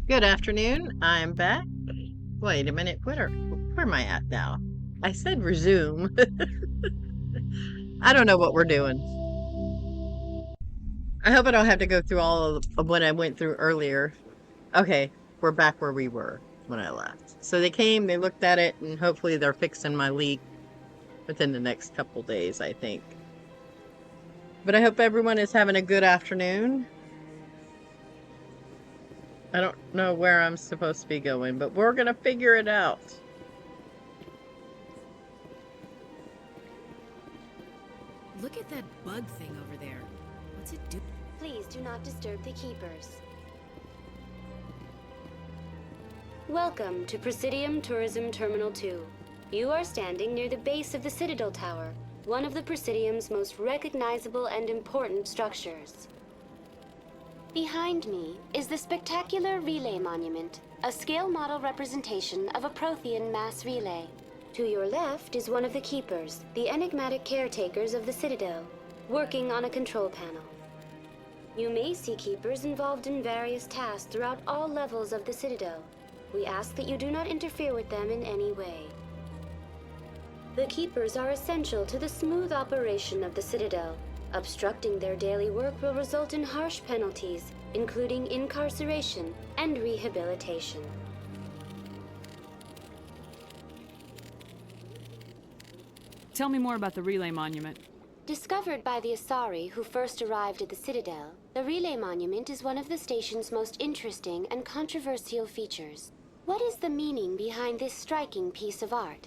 Good afternoon. I'm back. Wait a minute. Where am I at now? I said resume. I don't know what we're doing. I hope I don't have to go through all of what I went through earlier. Okay, we're back where we were when I left. So they came, they looked at it, and hopefully they're fixing my leak within the next couple days, I think. But I hope everyone is having a good afternoon. I don't know where I'm supposed to be going, but we're gonna figure it out. Look at that bug thing over there. What's it do? Please do not disturb the keepers. Welcome to Presidium Tourism Terminal 2. You are standing near the base of the Citadel Tower, one of the Presidium's most recognizable and important structures. Behind me is the spectacular Relay Monument, a scale model representation of a Prothean mass relay. To your left is one of the keepers, the enigmatic caretakers of the Citadel, working on a control panel. You may see keepers involved in various tasks throughout all levels of the Citadel. We ask that you do not interfere with them in any way. The keepers are essential to the smooth operation of the Citadel. Obstructing their daily work will result in harsh penalties, including incarceration and rehabilitation. Tell me more about the Relay Monument. Discovered by the Asari who first arrived at the Citadel, the Relay Monument is one of the station's most interesting and controversial features. What is the meaning behind this striking piece of art?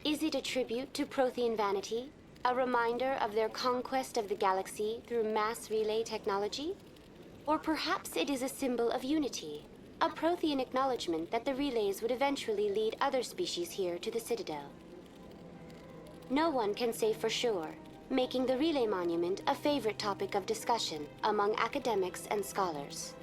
Is it a tribute to Prothean vanity? A reminder of their conquest of the galaxy through mass relay technology? Or perhaps it is a symbol of unity, a Prothean acknowledgement that the relays would eventually lead other species here to the Citadel. No one can say for sure, making the Relay Monument a favorite topic of discussion among academics and scholars.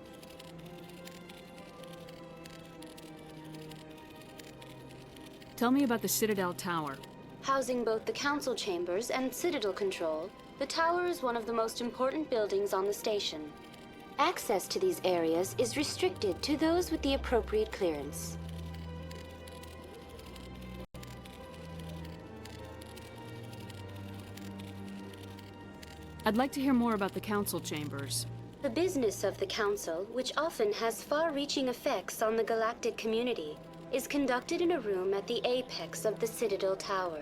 Tell me about the Citadel Tower. Housing both the council chambers and Citadel control, the tower is one of the most important buildings on the station. Access to these areas is restricted to those with the appropriate clearance. I'd like to hear more about the council chambers. The business of the council, which often has far-reaching effects on the galactic community, is conducted in a room at the apex of the Citadel Tower.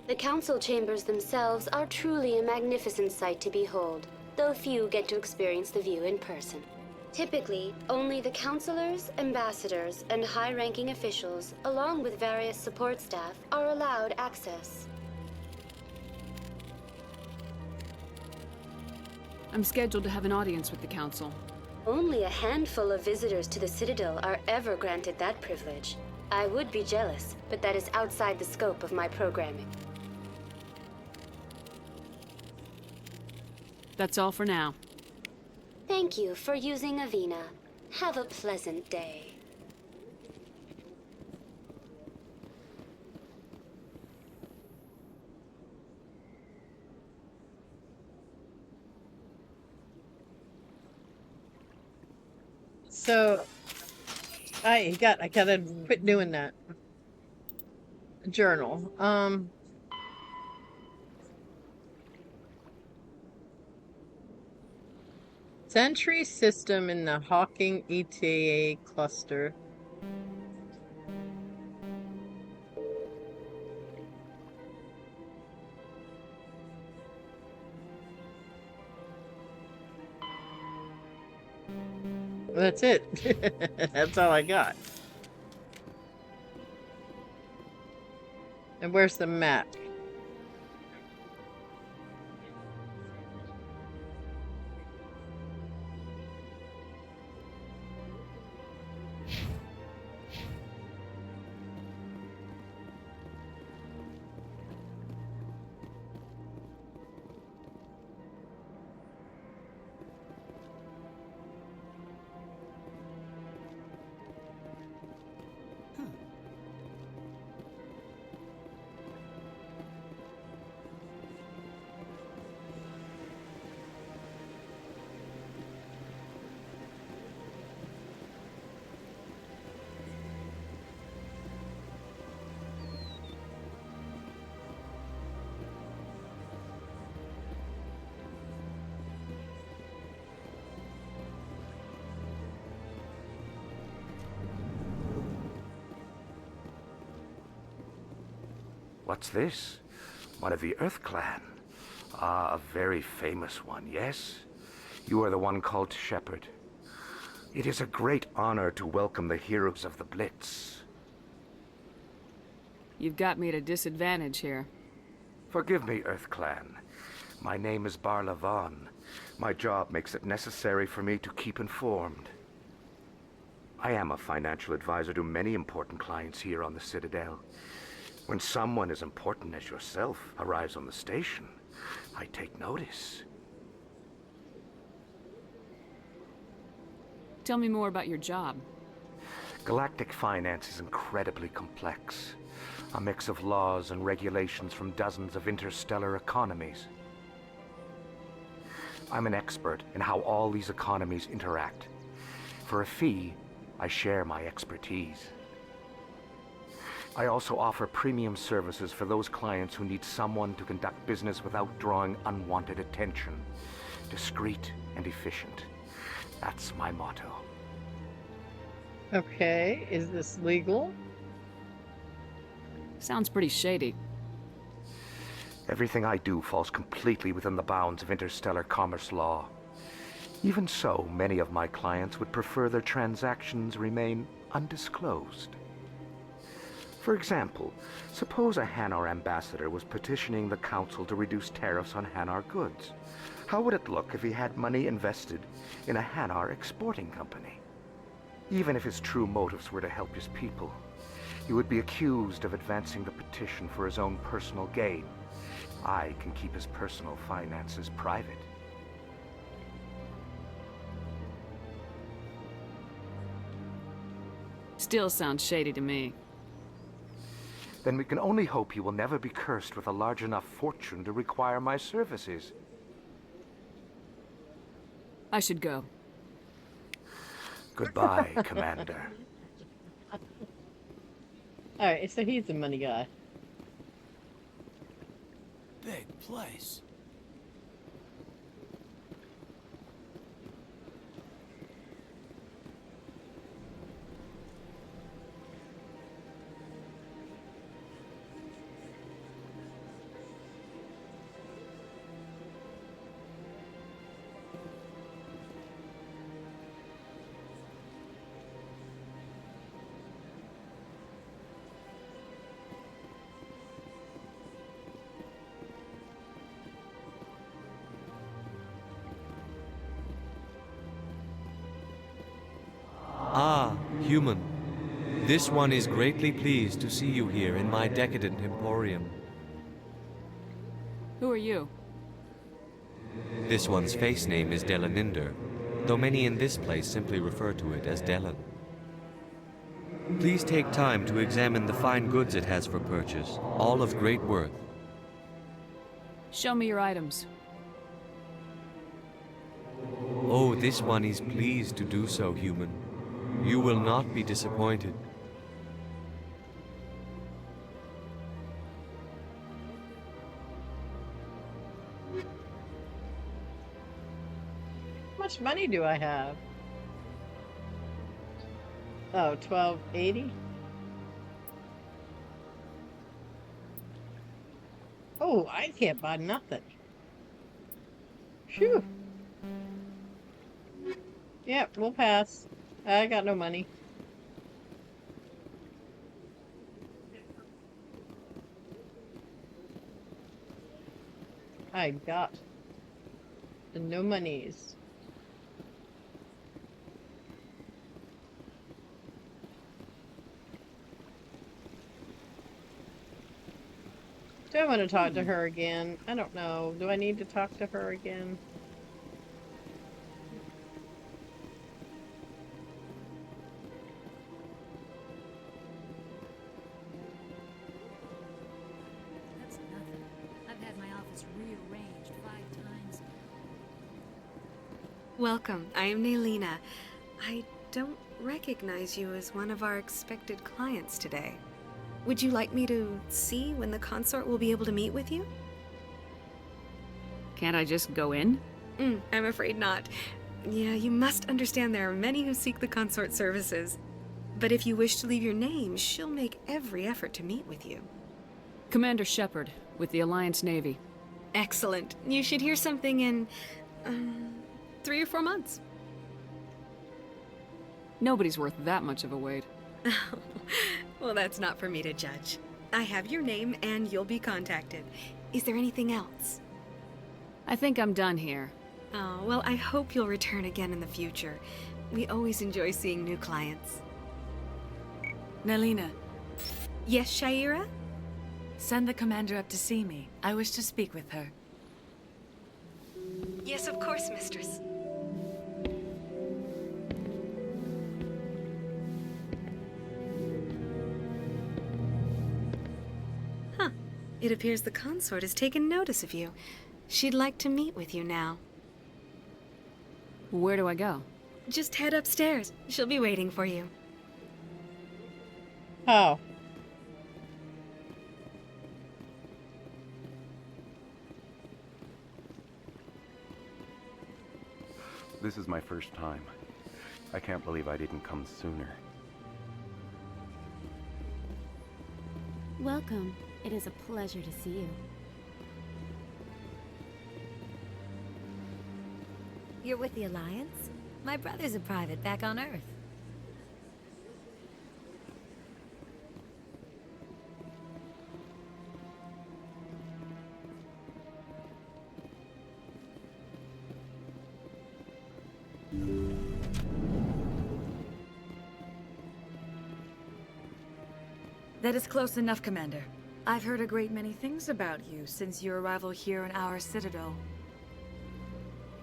The council chambers themselves are truly a magnificent sight to behold, though few get to experience the view in person. Typically, only the councilors, ambassadors, and high-ranking officials, along with various support staff, are allowed access. I'm scheduled to have an audience with the council. Only a handful of visitors to the Citadel are ever granted that privilege. I would be jealous, but that is outside the scope of my programming. That's all for now. Thank you for using Avina. Have a pleasant day. So I gotta quit doing that. Journal. Sentry system in the Hawking ETA cluster. That's it. That's all I got. And where's the map? What's this? One of the Earth Clan. Ah, a very famous one, yes? You are the one called Shepard. It is a great honor to welcome the heroes of the Blitz. You've got me at a disadvantage here. Forgive me, Earth Clan. My name is Barla Vaughn. My job makes it necessary for me to keep informed. I am a financial advisor to many important clients here on the Citadel. When someone as important as yourself arrives on the station, I take notice. Tell me more about your job. Galactic finance is incredibly complex. A mix of laws and regulations from dozens of interstellar economies. I'm an expert in how all these economies interact. For a fee, I share my expertise. I also offer premium services for those clients who need someone to conduct business without drawing unwanted attention. Discreet and efficient. That's my motto. Okay, is this legal? Sounds pretty shady. Everything I do falls completely within the bounds of interstellar commerce law. Even so, many of my clients would prefer their transactions remain undisclosed. For example, suppose a Hanar ambassador was petitioning the Council to reduce tariffs on Hanar goods. How would it look if he had money invested in a Hanar exporting company? Even if his true motives were to help his people, he would be accused of advancing the petition for his own personal gain. I can keep his personal finances private. Still sounds shady to me. Then we can only hope he will never be cursed with a large enough fortune to require my services. I should go. Goodbye, Commander. Alright, so he's the money guy. Big place. Ah, human. This one is greatly pleased to see you here in my decadent emporium. Who are you? This one's face name is Delaninder, though many in this place simply refer to it as Delan. Please take time to examine the fine goods it has for purchase, all of great worth. Show me your items. Oh, this one is pleased to do so, human. You will not be disappointed. How much money do I have? Oh, 1280? Oh, I can't buy nothing. Phew. Yep, we'll pass. I got no money. I got no monies. Do I want to talk to her again? I don't know. Do I need to talk to her again? That's nothing. I've had my office rearranged 5 times. Welcome, I am Naylina. I don't recognize you as one of our expected clients today. Would you like me to see when the consort will be able to meet with you? Can't I just go in? I'm afraid not. Yeah, you must understand there are many who seek the consort services. But if you wish to leave your name, she'll make every effort to meet with you. Commander Shepard, with the Alliance Navy. Excellent. You should hear something in 3 or 4 months. Nobody's worth that much of a wait. Well, that's not for me to judge. I have your name and you'll be contacted. Is there anything else? I think I'm done here. Oh, well, I hope you'll return again in the future. We always enjoy seeing new clients. Nelina, Yes, Shaira? send the commander up to see me. I wish to speak with her. Yes, of course, mistress. Huh. It appears the consort has taken notice of you. She'd like to meet with you now. Where do I go? Just head upstairs. She'll be waiting for you. Oh. This is my first time. I can't believe I didn't come sooner. Welcome. It is a pleasure to see you. You're with the Alliance? My brother's a private back on Earth. That is close enough, Commander. I've heard a great many things about you since your arrival here in our Citadel.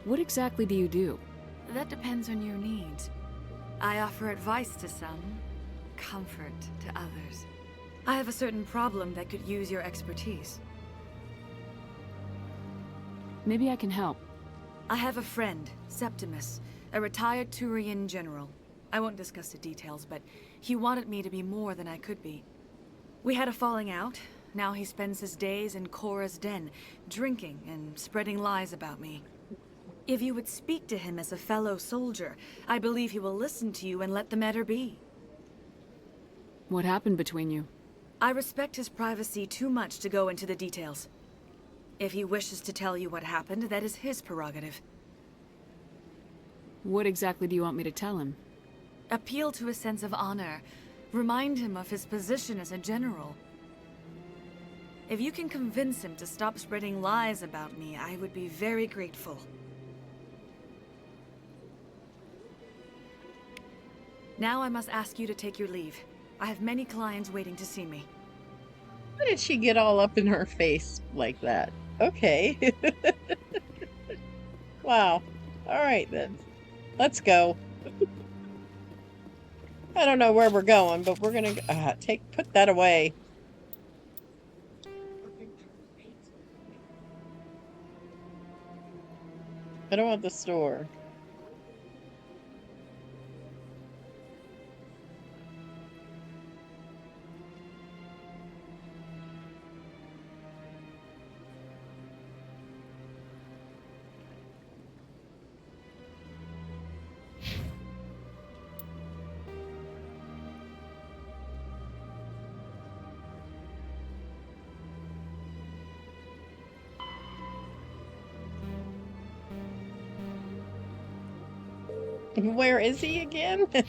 What exactly do you do? That depends on your needs. I offer advice to some, comfort to others. I have a certain problem that could use your expertise. Maybe I can help. I have a friend, Septimus, a retired Turian general. I won't discuss the details, but he wanted me to be more than I could be. We had a falling out. Now he spends his days in Korra's den, drinking and spreading lies about me. If you would speak to him as a fellow soldier, I believe he will listen to you and let the matter be. What happened between you? I respect his privacy too much to go into the details. If he wishes to tell you what happened, that is his prerogative. What exactly do you want me to tell him? Appeal to his sense of honor. Remind him of his position as a general. If you can convince him to stop spreading lies about me, I would be very grateful. Now I must ask you to take your leave. I have many clients waiting to see me. Why did she get all up in her face like that? Okay. Wow. All right then. Let's go. I don't know where we're going, but we're gonna put that away. I don't want the store. Where is he again? I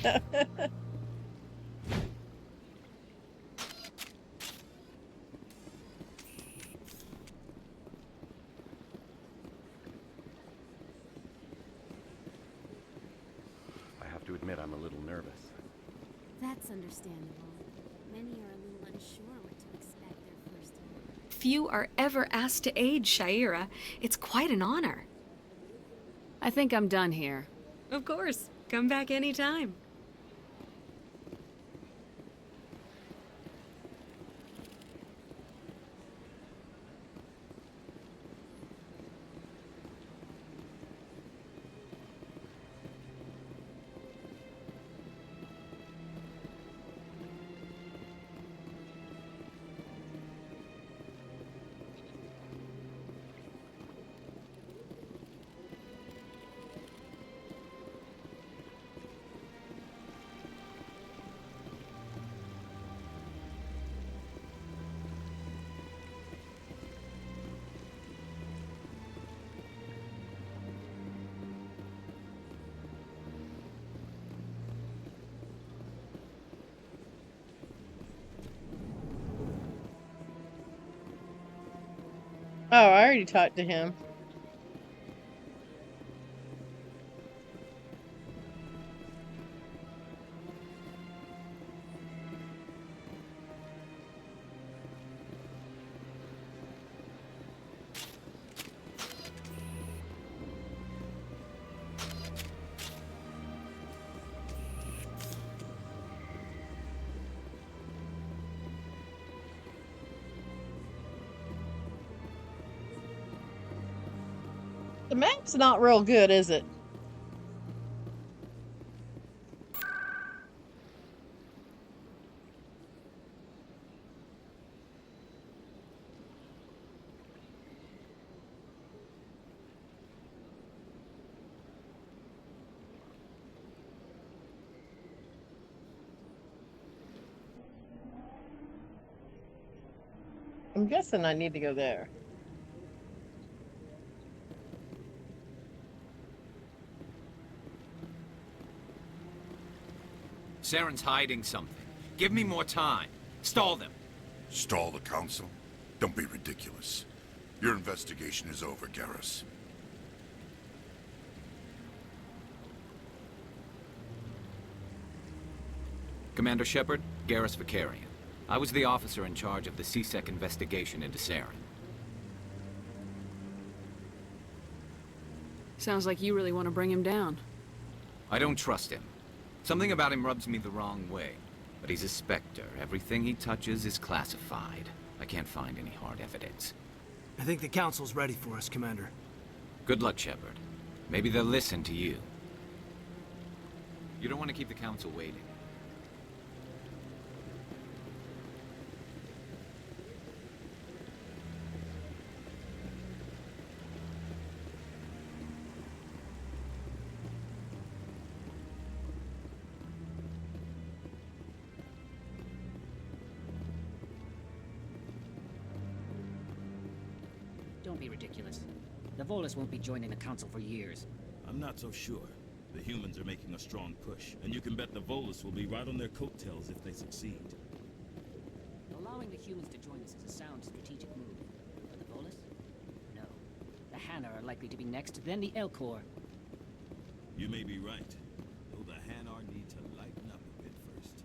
have to admit I'm a little nervous. That's understandable. Many are a little unsure what to expect their first time. Few are ever asked to aid Shaira. It's quite an honor. I think I'm done here. Of course. Come back anytime. I already talked to him. The map's not real good, is it? I'm guessing I need to go there. Saren's hiding something. Give me more time. Stall them. Stall the council? Don't be ridiculous. Your investigation is over, Garrus. Commander Shepard, Garrus Vicarian. I was the officer in charge of the C-Sec investigation into Saren. Sounds like you really want to bring him down. I don't trust him. Something about him rubs me the wrong way. But he's a Spectre. Everything he touches is classified. I can't find any hard evidence. I think the Council's ready for us, Commander. Good luck, Shepard. Maybe they'll listen to you. You don't want to keep the Council waiting. Don't be ridiculous. The Volus won't be joining the Council for years. I'm not so sure. The humans are making a strong push, and you can bet the Volus will be right on their coattails if they succeed. Allowing the humans to join us is a sound strategic move. But the Volus? No. The Hanna are likely to be next, then the Elcor. You may be right. Though the Hanar need to lighten up a bit first.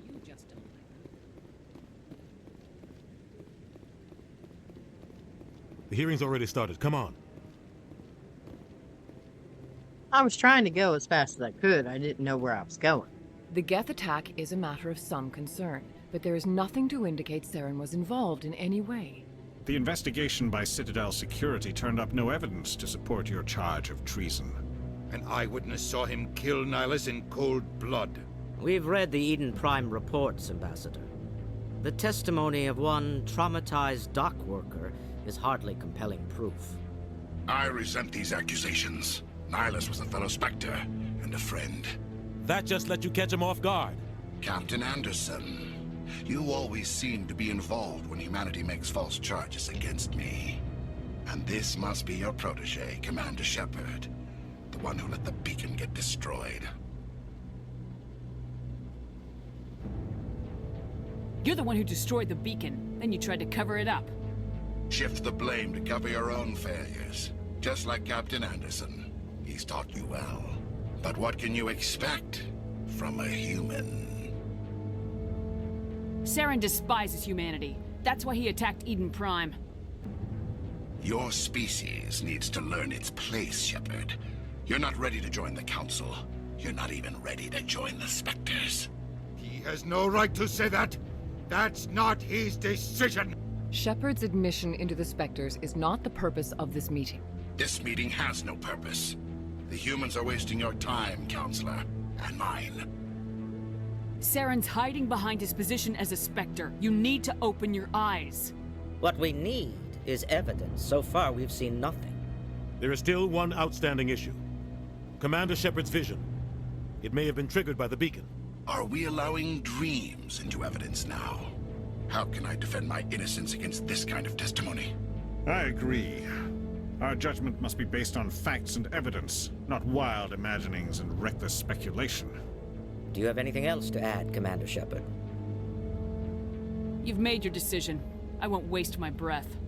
You just don't like them. The hearing's already started. Come on. I was trying to go as fast as I could. I didn't know where I was going. The Geth attack is a matter of some concern, but there is nothing to indicate Saren was involved in any way. The investigation by Citadel security turned up no evidence to support your charge of treason. An eyewitness saw him kill Nihilus in cold blood. We've read the Eden Prime reports, Ambassador. The testimony of one traumatized dock worker is hardly compelling proof. I resent these accusations. Nihilus was a fellow Spectre and a friend. That just let you catch him off guard. Captain Anderson, you always seem to be involved when humanity makes false charges against me. And this must be your protege, Commander Shepard. The one who let the beacon get destroyed. You're the one who destroyed the beacon, then you tried to cover it up. Shift the blame to cover your own failures. Just like Captain Anderson. He's taught you well. But what can you expect from a human? Saren despises humanity. That's why he attacked Eden Prime. Your species needs to learn its place, Shepard. You're not ready to join the Council. You're not even ready to join the Spectres. He has no right to say that. That's not his decision. Shepard's admission into the Spectres is not the purpose of this meeting. This meeting has no purpose. The humans are wasting your time, Counselor, and mine. Saren's hiding behind his position as a Spectre. You need to open your eyes. What we need is evidence. So far, we've seen nothing. There is still one outstanding issue. Commander Shepard's vision. It may have been triggered by the beacon. Are we allowing dreams into evidence now? How can I defend my innocence against this kind of testimony? I agree. Our judgment must be based on facts and evidence, not wild imaginings and reckless speculation. Do you have anything else to add, Commander Shepard? You've made your decision. I won't waste my breath.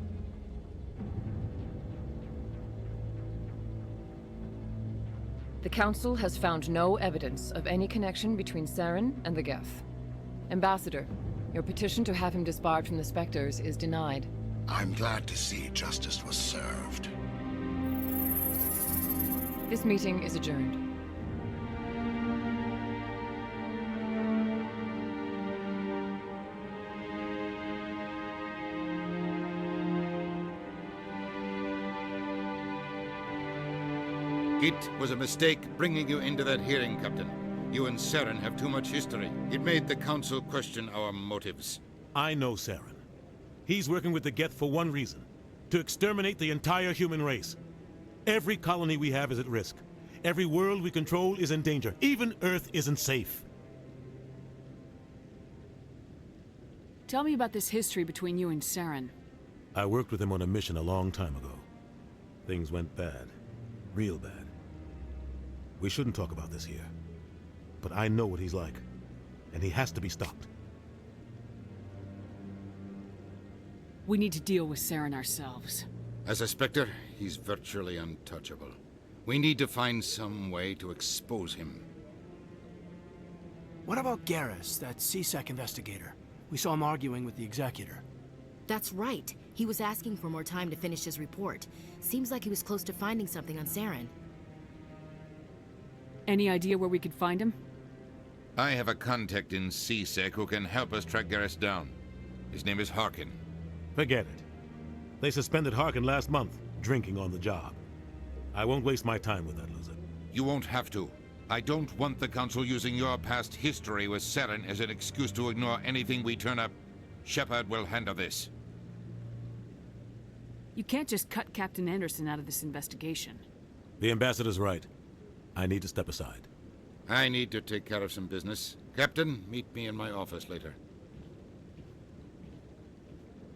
The Council has found no evidence of any connection between Saren and the Geth. Ambassador, your petition to have him disbarred from the Spectres is denied. I'm glad to see justice was served. This meeting is adjourned. It was a mistake bringing you into that hearing, Captain. You and Saren have too much history. It made the Council question our motives. I know Saren. He's working with the Geth for one reason: to exterminate the entire human race. Every colony we have is at risk. Every world we control is in danger. Even Earth isn't safe. Tell me about this history between you and Saren. I worked with him on a mission a long time ago. Things went bad. Real bad. We shouldn't talk about this here. But I know what he's like. And he has to be stopped. We need to deal with Saren ourselves. As a Spectre, he's virtually untouchable. We need to find some way to expose him. What about Garrus, that CSEC investigator? We saw him arguing with the Executor. That's right. He was asking for more time to finish his report. Seems like he was close to finding something on Saren. Any idea where we could find him? I have a contact in CSEC who can help us track Garrus down. His name is Harkin. Forget it. They suspended Harkin last month, drinking on the job. I won't waste my time with that loser. You won't have to. I don't want the Council using your past history with Saren as an excuse to ignore anything we turn up. Shepard will handle this. You can't just cut Captain Anderson out of this investigation. The Ambassador's right. I need to step aside. I need to take care of some business. Captain, meet me in my office later.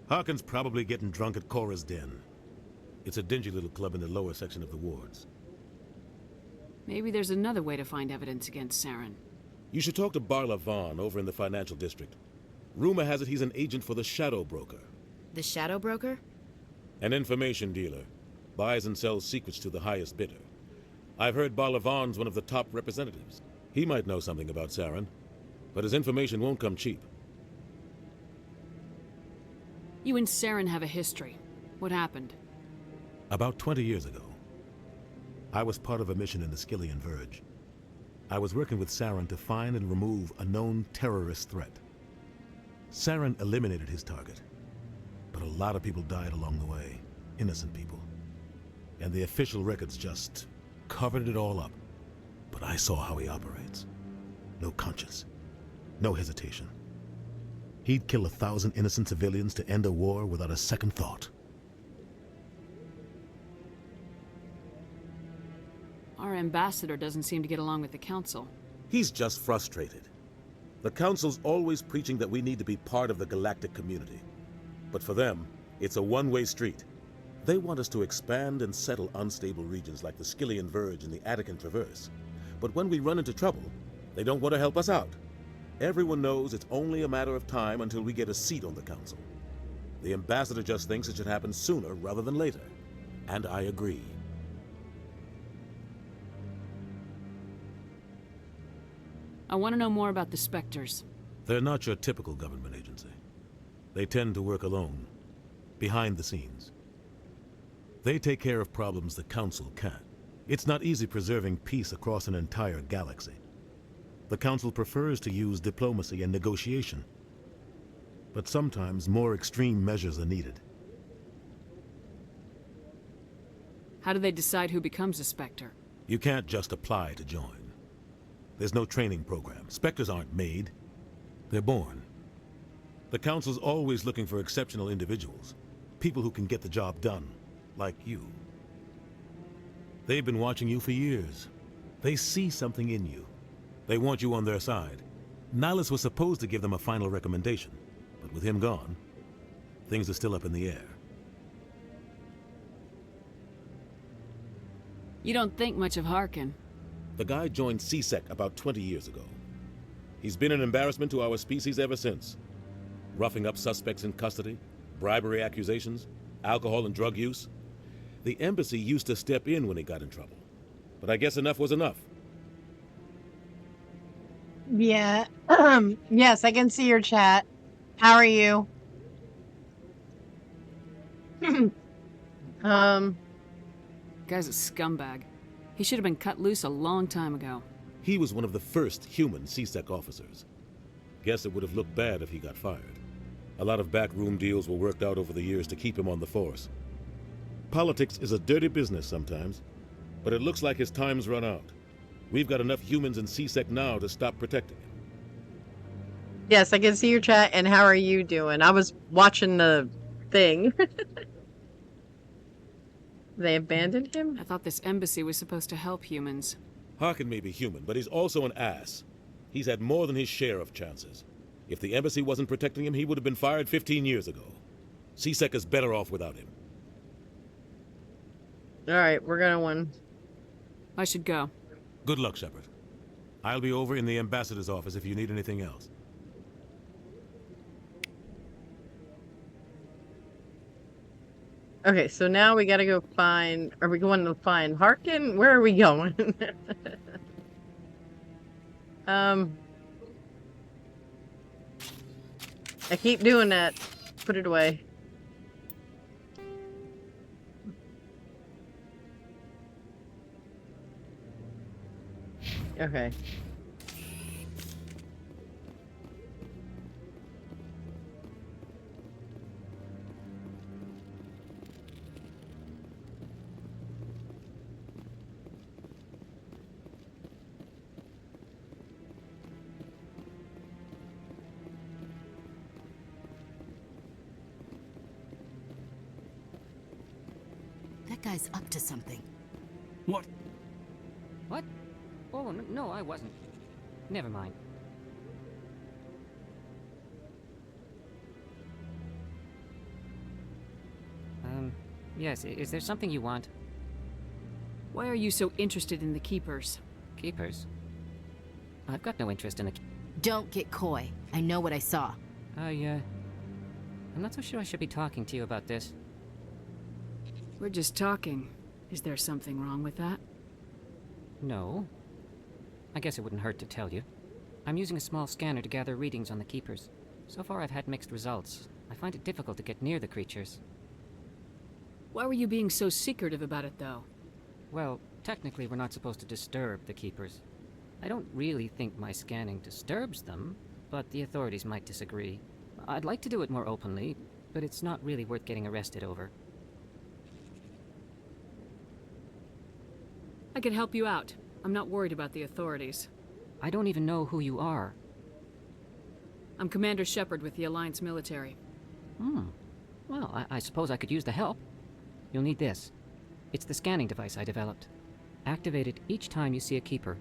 Harkin's probably getting drunk at Cora's Den. It's a dingy little club in the lower section of the wards. Maybe there's another way to find evidence against Saren. You should talk to Barla Vaughn over in the financial district. Rumor has it he's an agent for the Shadow Broker. The Shadow Broker? An information dealer. Buys and sells secrets to the highest bidder. I've heard Barla Vaughn's one of the top representatives. He might know something about Saren, but his information won't come cheap. You and Saren have a history. What happened? About 20 years ago, I was part of a mission in the Skillian Verge. I was working with Saren to find and remove a known terrorist threat. Saren eliminated his target, but a lot of people died along the way, innocent people. And the official records just covered it all up. But I saw how he operates. No conscience, no hesitation. He'd kill 1,000 innocent civilians to end a war without a second thought. Our ambassador doesn't seem to get along with the Council. He's just frustrated. The Council's always preaching that we need to be part of the galactic community. But for them, it's a one-way street. They want us to expand and settle unstable regions like the Skillian Verge and the Attican Traverse. But when we run into trouble, they don't want to help us out. Everyone knows it's only a matter of time until we get a seat on the Council. The ambassador just thinks it should happen sooner rather than later. And I agree. I want to know more about the Spectres. They're not your typical government agency. They tend to work alone, behind the scenes. They take care of problems the Council can't. It's not easy preserving peace across an entire galaxy. The Council prefers to use diplomacy and negotiation. But sometimes more extreme measures are needed. How do they decide who becomes a Spectre? You can't just apply to join. There's no training program. Spectres aren't made. They're born. The Council's always looking for exceptional individuals. People who can get the job done. Like you. They've been watching you for years. They see something in you. They want you on their side. Nihilus was supposed to give them a final recommendation, but with him gone, things are still up in the air. You don't think much of Harkin. The guy joined CSEC about 20 years ago. He's been an embarrassment to our species ever since. Roughing up suspects in custody, bribery accusations, alcohol and drug use. The Embassy used to step in when he got in trouble. but I guess enough was enough. Yeah. Yes, I can see your chat. How are you? Guy's a scumbag. He should have been cut loose a long time ago. He was one of the first human C-Sec officers. Guess it would have looked bad if he got fired. A lot of backroom deals were worked out over the years to keep him on the force. Politics is a dirty business sometimes, but it looks like his time's run out. We've got enough humans in C-Sec now to stop protecting him. Yes, I can see your chat, and how are you doing? I was watching the thing. They abandoned him? I thought this embassy was supposed to help humans. Harkin may be human, but he's also an ass. He's had more than his share of chances. If the embassy wasn't protecting him, he would have been fired 15 years ago. C-Sec is better off without him. Alright, we're gonna win. I should go. Good luck, Shepard. I'll be over in the ambassador's office if you need anything else. Okay, so now we gotta go find... Are we going to find Harkin? Where are we going? I keep doing that. Put it away. Okay. That guy's up to something. What? What? Oh, no, I wasn't. Never mind. Yes, is there something you want? Why are you so interested in the Keepers? Keepers? I've got no interest in the... Don't get coy. I know what I saw. I'm not so sure I should be talking to you about this. We're just talking. Is there something wrong with that? No. I guess it wouldn't hurt to tell you. I'm using a small scanner to gather readings on the Keepers. So far I've had mixed results. I find it difficult to get near the creatures. Why were you being so secretive about it, though? Well, technically we're not supposed to disturb the Keepers. I don't really think my scanning disturbs them, but the authorities might disagree. I'd like to do it more openly, but it's not really worth getting arrested over. I can help you out. I'm not worried about the authorities. I don't even know who you are. I'm Commander Shepard with the Alliance military. Well, I suppose I could use the help. You'll need this. It's the scanning device I developed. Activate it each time you see a Keeper.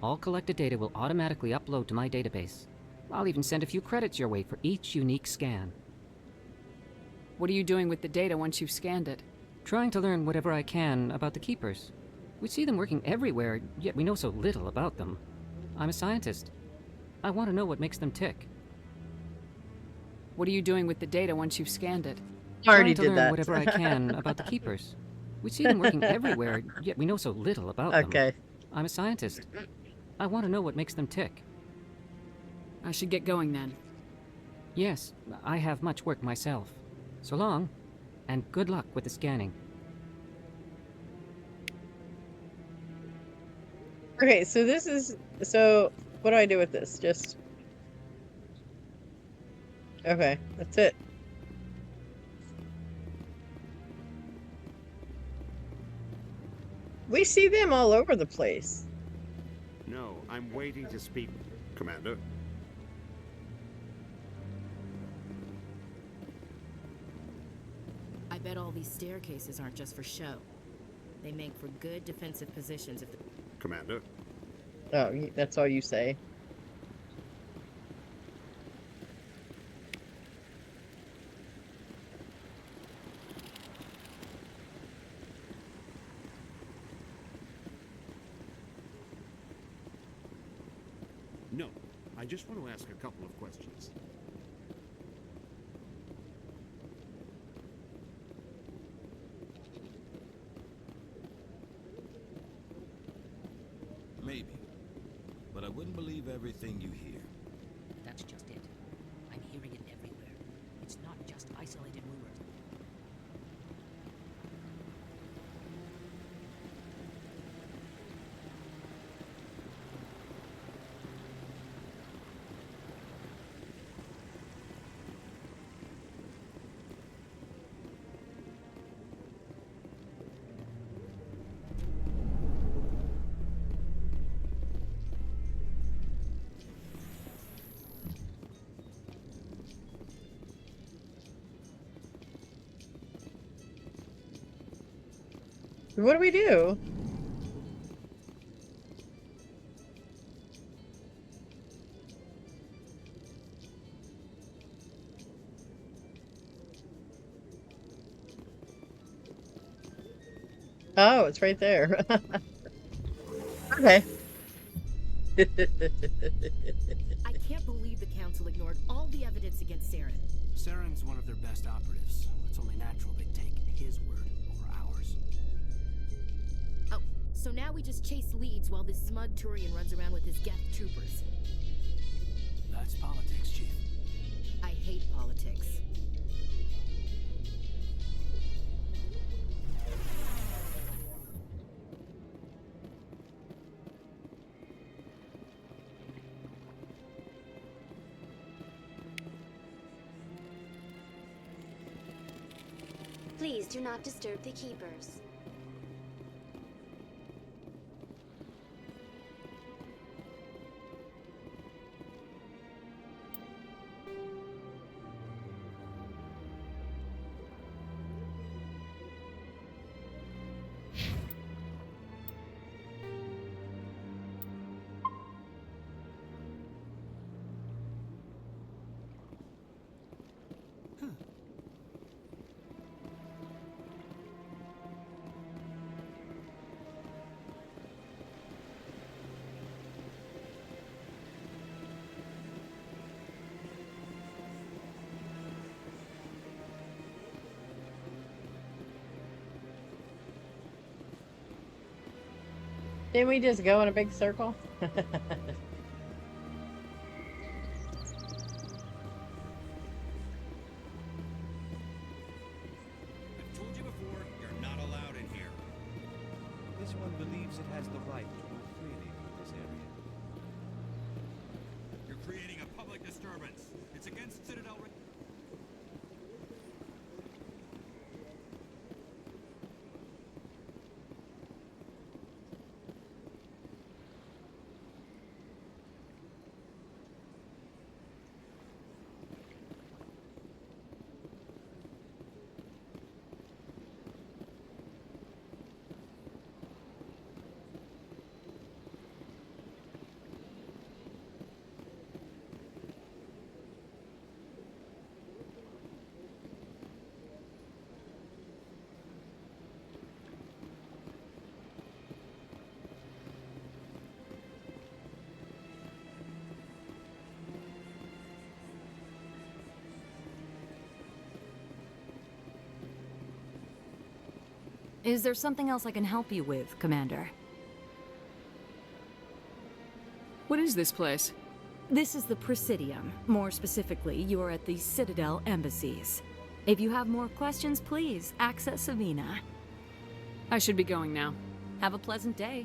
All collected data will automatically upload to my database. I'll even send a few credits your way for each unique scan. What are you doing with the data once you've scanned it? Trying to learn whatever I can about the Keepers. We see them working everywhere, yet we know so little about them. I'm a scientist. I want to know what makes them tick. What are you doing with the data once you've scanned it? Already Trying to did learn that. whatever I can about the Keepers. We see them working everywhere, yet we know so little about them. Okay. I'm a scientist. I want to know what makes them tick. I should get going then. Yes, I have much work myself. So long, and good luck with the scanning. Okay, so this is... So, what do I do with this? Just... Okay, that's it. We see them all over the place. No, I'm waiting to speak, Commander. I bet all these staircases aren't just for show. They make for good defensive positions if the... Commander? Oh, that's all you say. No, I just want to ask a couple of questions. believe everything you hear. That's just it. I'm hearing it everywhere. It's not just isolated rumors. What do we do? Oh, it's right there. Okay. I can't believe the Council ignored all the evidence against Saren. Saren's one of their best operatives. It's only natural they take his word over ours. Oh, so now we just chase leads while this smug Turian runs around with his Geth troopers. That's politics, Chief. I hate politics. Please do not disturb the keepers. Didn't we just go in a big circle? I've told you before, you're not allowed in here. This one believes it has the right to move freely through this area. You're creating a public disturbance. It's against Citadel. Is there something else I can help you with, Commander? What is this place? This is the Presidium. More specifically, you are at the Citadel Embassies. If you have more questions, please access Savina. I should be going now. Have a pleasant day.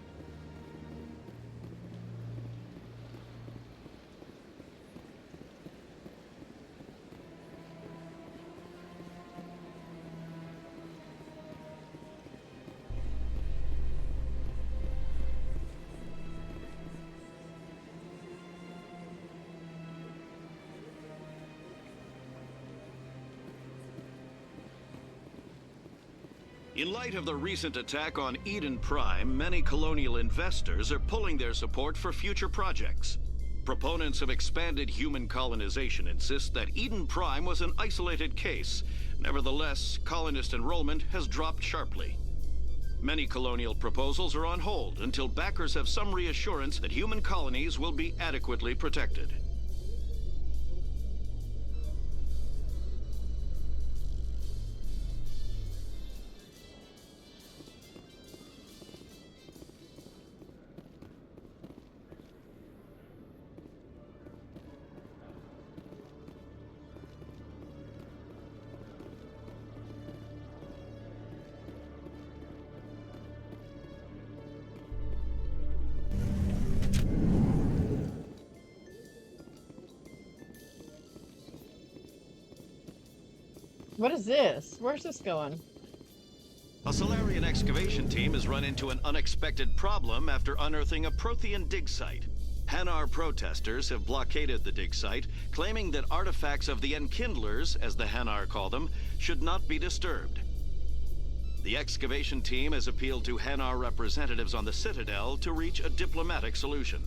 In light of the recent attack on Eden Prime, many colonial investors are pulling their support for future projects. Proponents of expanded human colonization insist that Eden Prime was an isolated case. Nevertheless, colonist enrollment has dropped sharply. Many colonial proposals are on hold until backers have some reassurance that human colonies will be adequately protected. What is this? Where's this going? A Solarian excavation team has run into an unexpected problem after unearthing a Prothean dig site. Hanar protesters have blockaded the dig site, claiming that artifacts of the Enkindlers, as the Hanar call them, should not be disturbed. The excavation team has appealed to Hanar representatives on the Citadel to reach a diplomatic solution.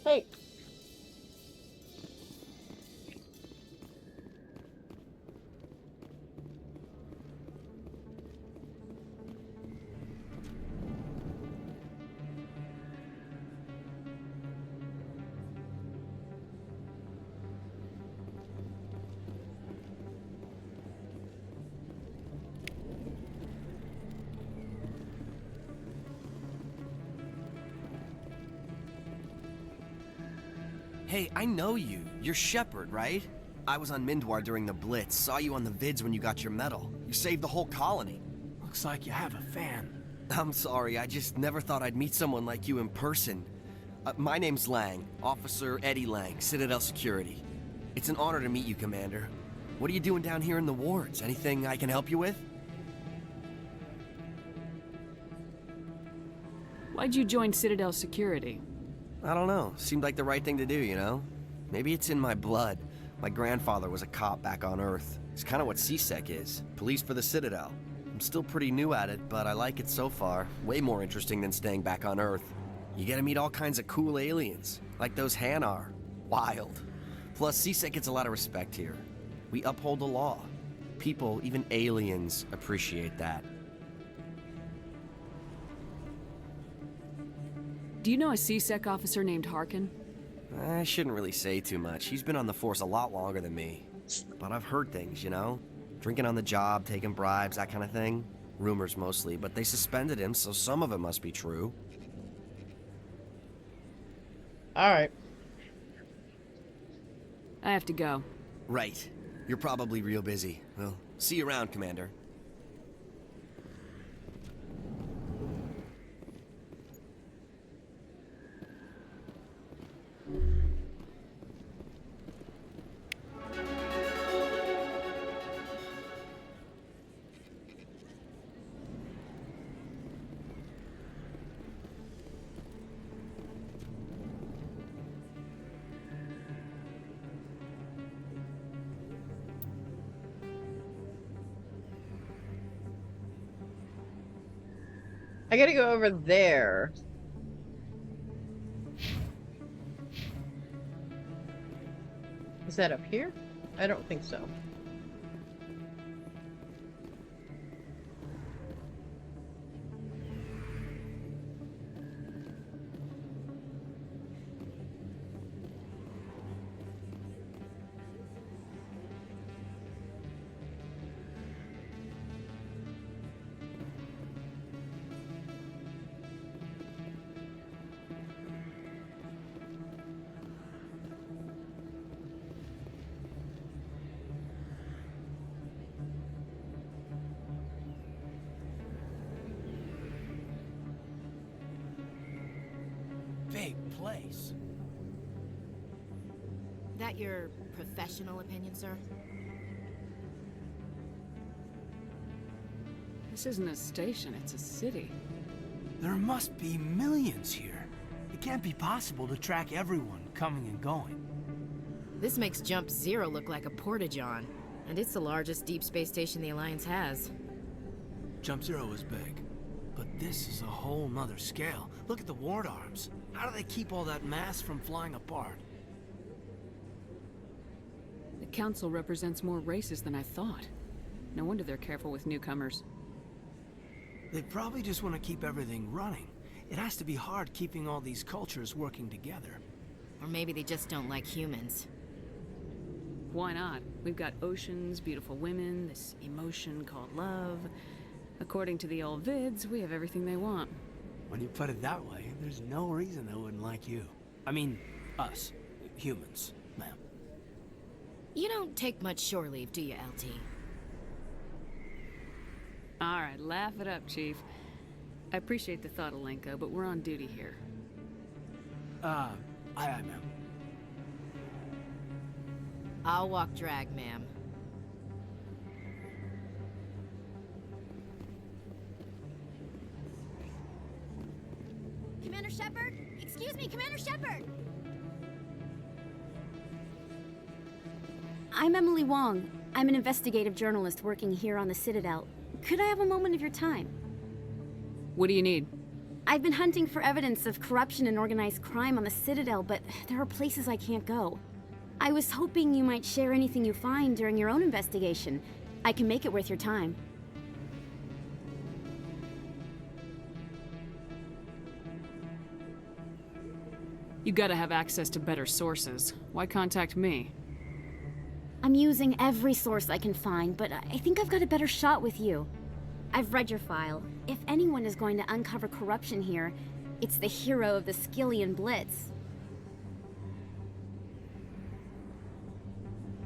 Hey. Hey, I know you. You're Shepard, right? I was on Mindwar during the Blitz. Saw you on the vids when you got your medal. You saved the whole colony. Looks like you have a fan. I'm sorry, I just never thought I'd meet someone like you in person. My name's Lang, Officer Eddie Lang, Citadel Security. It's an honor to meet you, Commander. What are you doing down here in the wards? Anything I can help you with? Why'd you join Citadel Security? I don't know. Seemed like the right thing to do, you know? Maybe it's in my blood. My grandfather was a cop back on Earth. It's kind of what CSEC is. Police for the Citadel. I'm still pretty new at it, but I like it so far. Way more interesting than staying back on Earth. You get to meet all kinds of cool aliens, like those Hanar. Wild. Plus, CSEC gets a lot of respect here. We uphold the law. People, even aliens, appreciate that. Do you know a CSEC officer named Harkin? I shouldn't really say too much. He's been on the force a lot longer than me. But I've heard things, you know? Drinking on the job, taking bribes, that kind of thing. Rumors mostly, but they suspended him, so some of it must be true. Alright. I have to go. Right. You're probably real busy. Well, see you around, Commander. I gotta go over there. Is that up here? I don't think so. Big place. That your professional opinion, sir? This isn't a station, it's a city. There must be millions here. It can't be possible to track everyone coming and going. This makes Jump Zero look like a porta-john, and it's the largest deep space station the Alliance has. Jump Zero is big, but this is a whole nother scale. Look at the ward arms. How do they keep all that mass from flying apart? The Council represents more races than I thought. No wonder they're careful with newcomers. They probably just want to keep everything running. It has to be hard keeping all these cultures working together. Or maybe they just don't like humans. Why not? We've got oceans, beautiful women, this emotion called love. According to the old vids, we have everything they want. When you put it that way, there's no reason they wouldn't like you. I mean, us. Humans, ma'am. You don't take much shore leave, do you, LT? Alright, laugh it up, Chief. I appreciate the thought, Alenko, but we're on duty here. Aye, aye, ma'am. I'll walk drag, ma'am. Commander Shepard? Excuse me, Commander Shepard! I'm Emily Wong. I'm an investigative journalist working here on the Citadel. Could I have a moment of your time? What do you need? I've been hunting for evidence of corruption and organized crime on the Citadel, but there are places I can't go. I was hoping you might share anything you find during your own investigation. I can make it worth your time. You gotta have access to better sources. Why contact me? I'm using every source I can find, but I think I've got a better shot with you. I've read your file. If anyone is going to uncover corruption here, it's the hero of the Skillian Blitz.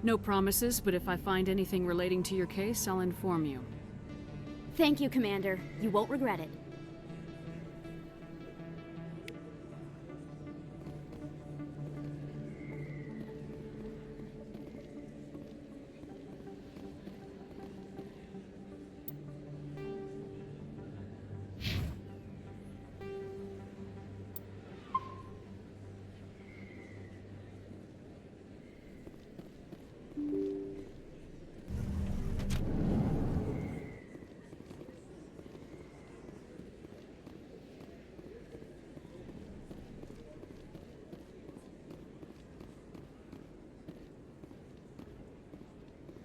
No promises, but if I find anything relating to your case, I'll inform you. Thank you, Commander. You won't regret it.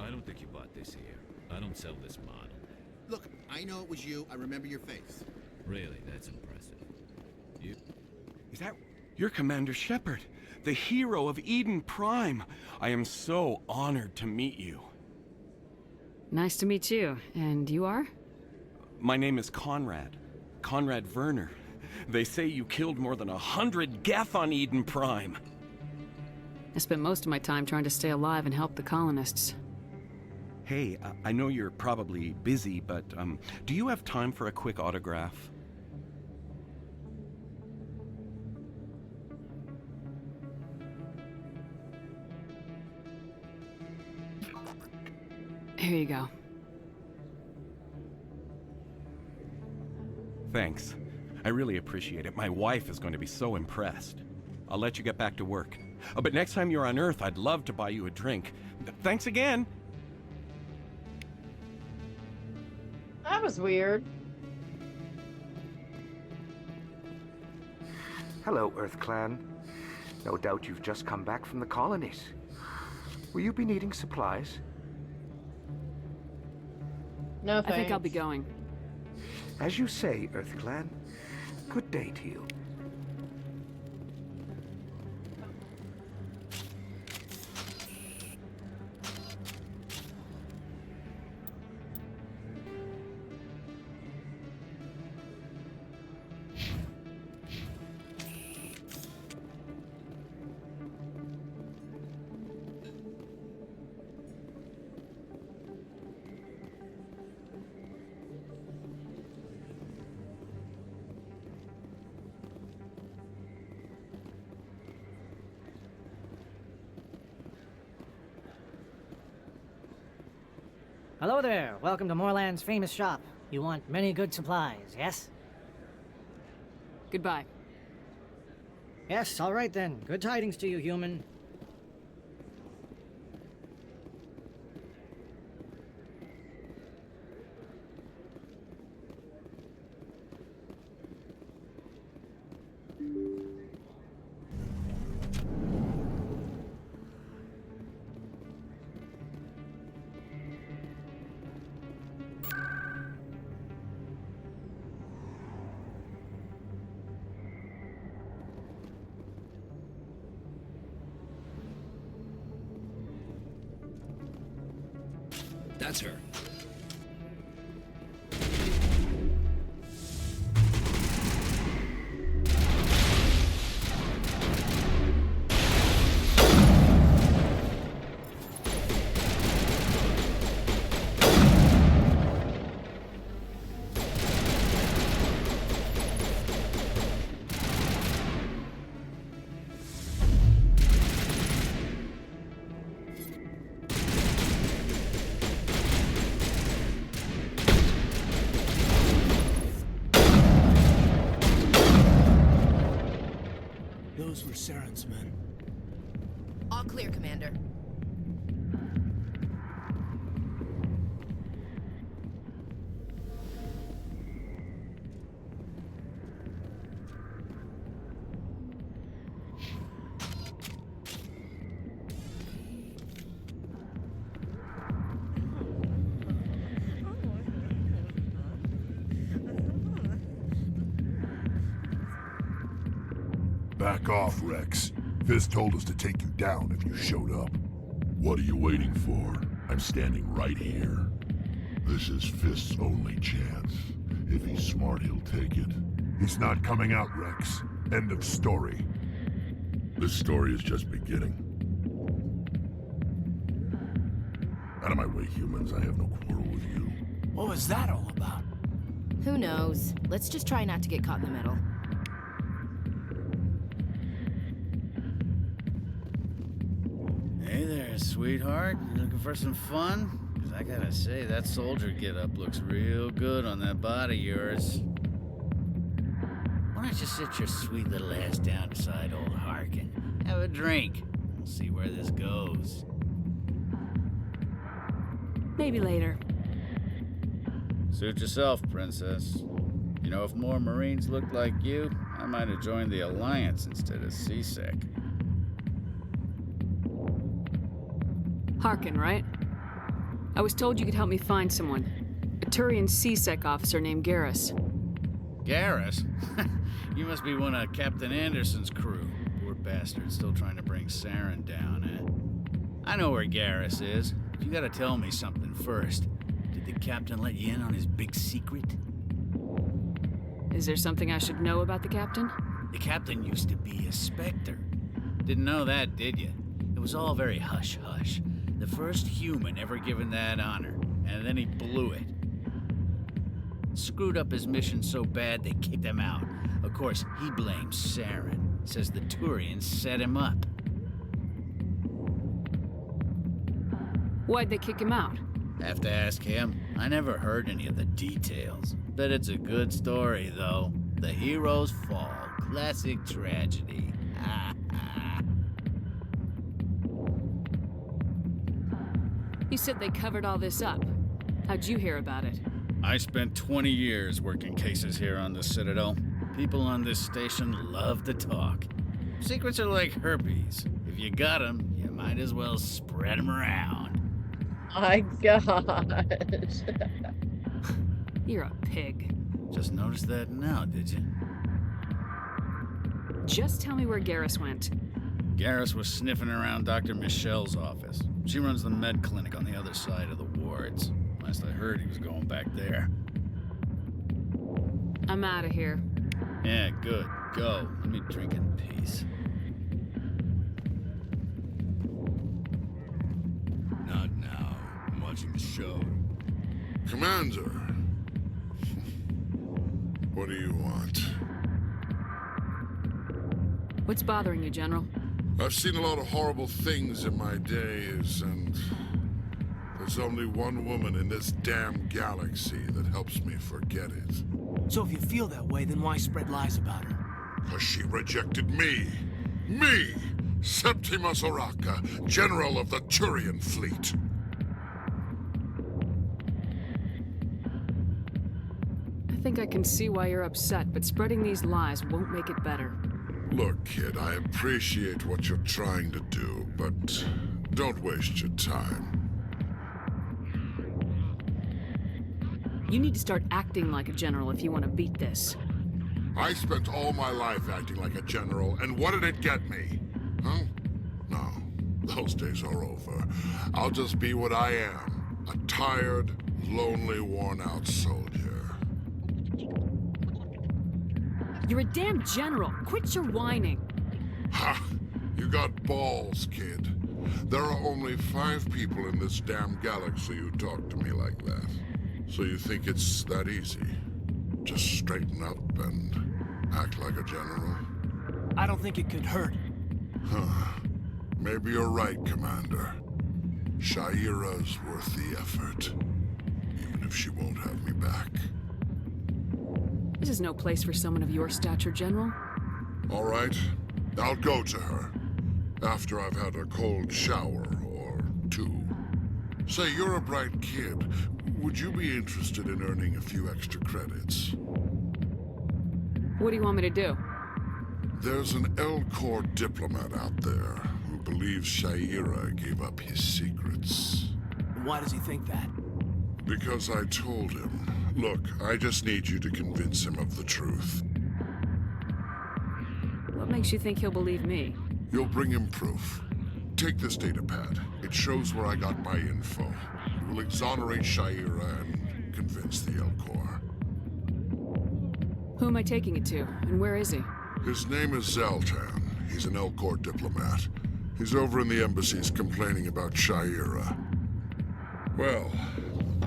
I don't think you bought this here. I don't sell this model. Look, I know it was you. I remember your face. Really, that's impressive. You... Is that... You're Commander Shepard, the hero of Eden Prime. I am so honored to meet you. Nice to meet you. And you are? My name is Conrad. Conrad Werner. They say you killed more than 100 Geth on Eden Prime. I spent most of my time trying to stay alive and help the colonists. Hey, I know you're probably busy, but do you have time for a quick autograph? Here you go. Thanks. I really appreciate it. My wife is going to be so impressed. I'll let you get back to work. Oh, but next time you're on Earth, I'd love to buy you a drink. Thanks again! That was weird. Hello, Earth Clan. No doubt you've just come back from the colonies. Will you be needing supplies? No, I think I'll be going. As you say, Earth Clan. Good day to you. Hello there. Welcome to Moorland's famous shop. You want many good supplies, yes? Goodbye. Yes, all right then. Good tidings to you, human. That's her. those were Saren's men. All clear, Commander. Back off, Rex. Fizz told us to take you down if you showed up. What are you waiting for? I'm standing right here. This is Fizz's only chance. If he's smart, he'll take it. He's not coming out, Rex. End of story. This story is just beginning. Out of my way, humans. I have no quarrel with you. What was that all about? Who knows? Let's just try not to get caught in the middle. Hey there, sweetheart. You looking for some fun? Because I gotta say, that soldier get-up looks real good on that body of yours. Why don't you sit your sweet little ass down beside old Harkin? Have a drink. We'll see where this goes. Maybe later. Suit yourself, princess. You know, if more Marines looked like you, I might have joined the Alliance instead of CSEC. Harkin, right? I was told you could help me find someone. A Turian CSEC officer named Garrus. Garrus? You must be one of Captain Anderson's crew. Poor bastard, still trying to bring Saren down, eh? I know where Garrus is, but you gotta tell me something first. Did the captain let you in on his big secret? Is there something I should know about the captain? The captain used to be a Spectre. Didn't know that, did you? It was all very hush-hush. The first human ever given that honor, and then he blew it. Screwed up his mission so bad they kicked him out. Of course, he blames Saren. Says the Turians set him up. Why'd they kick him out? Have to ask him. I never heard any of the details. Bet it's a good story, though. The hero's fall. Classic tragedy. You said they covered all this up. How'd you hear about it? I spent 20 years working cases here on the Citadel. People on this station love to talk. Secrets are like herpes. If you got them, you might as well spread them around. My God. You're a pig. Just noticed that now, did you? Just tell me where Garrus went. Garrus was sniffing around Dr. Michelle's office. She runs the med clinic on the other side of the wards. Last I heard, he was going back there. I'm out of here. Yeah, good. Go. Let me drink in peace. Not now. I'm watching the show. Commander. What do you want? What's bothering you, General? I've seen a lot of horrible things in my days, and there's only one woman in this damn galaxy that helps me forget it. So if you feel that way, then why spread lies about her? 'Cause she rejected me. Me! Septimus Oraka, General of the Turian Fleet. I think I can see why you're upset, but spreading these lies won't make it better. Look, kid, I appreciate what you're trying to do, but don't waste your time. You need to start acting like a general if you want to beat this. I spent all my life acting like a general, and what did it get me? Huh? No, those days are over. I'll just be what I am, a tired, lonely, worn-out soldier. You're a damn general. Quit your whining. Ha! You got balls, kid. There are only 5 people in this damn galaxy who talk to me like that. So you think it's that easy? Just straighten up and act like a general? I don't think it could hurt. Huh. Maybe you're right, Commander. Shaira's worth the effort. Even if she won't have me back. This is no place for someone of your stature, General. All right. I'll go to her. After I've had a cold shower or two. Say, you're a bright kid. Would you be interested in earning a few extra credits? What do you want me to do? There's an L-Corps diplomat out there who believes Shaira gave up his secrets. Why does he think that? Because I told him. Look, I just need you to convince him of the truth. What makes you think he'll believe me? You'll bring him proof. Take this datapad. It shows where I got my info. It will exonerate Shaira and convince the L-Corps. Who am I taking it to, and where is he? His name is Zaltan. He's an L-Corps diplomat. He's over in the Embassies complaining about Shaira. Well,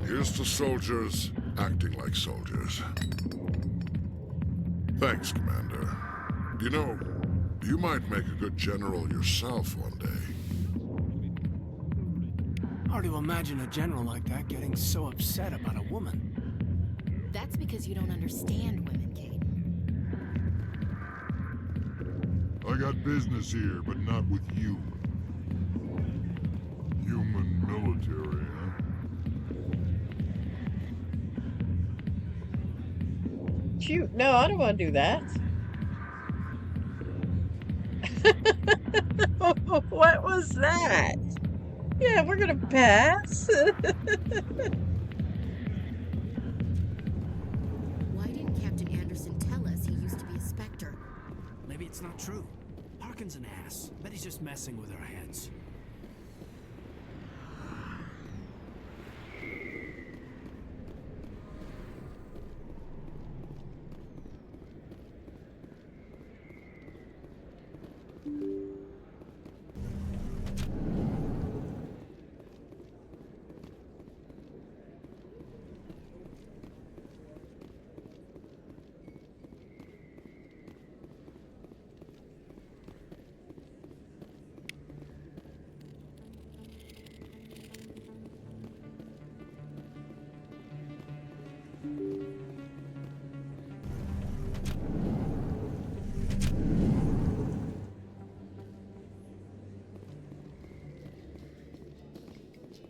here's to soldiers acting like soldiers. Thanks, Commander. You know, you might make a good general yourself one day. Hard to imagine a general like that getting so upset about a woman. That's because you don't understand women, Kate. I got business here, but not with you. Human military, huh? Shoot, no, I don't want to do that. What was that? Yeah, we're gonna pass. Why didn't Captain Anderson tell us he used to be a Spectre? Maybe it's not true. Harkin's an ass. Bet he's just messing with our heads.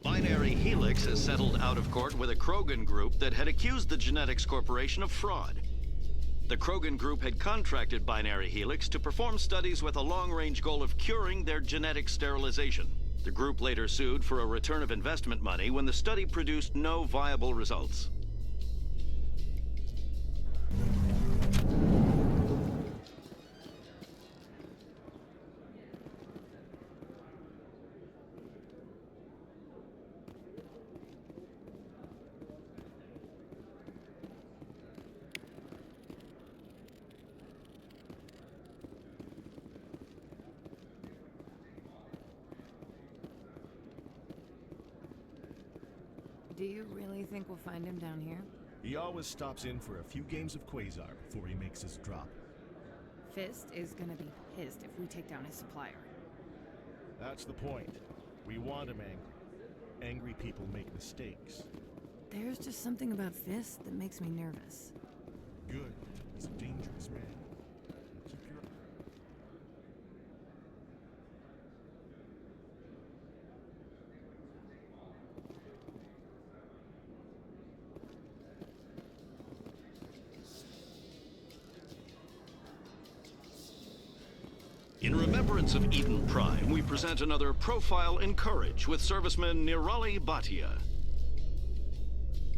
Binary Helix has settled out of court with a Krogan group that had accused the Genetics Corporation of fraud. The Krogan group had contracted Binary Helix to perform studies with a long-range goal of curing their genetic sterilization. The group later sued for a return of investment money when the study produced no viable results. Do you really think we'll find him down here? He always stops in for a few games of Quasar before he makes his drop. Fist is gonna be pissed if we take down his supplier. That's the point. We want him angry. Angry people make mistakes. There's just something about Fist that makes me nervous. Good. He's a dangerous man. Keep your... In remembrance of Eden Prime, we present another Profile in Courage with serviceman Nirali Bhatia.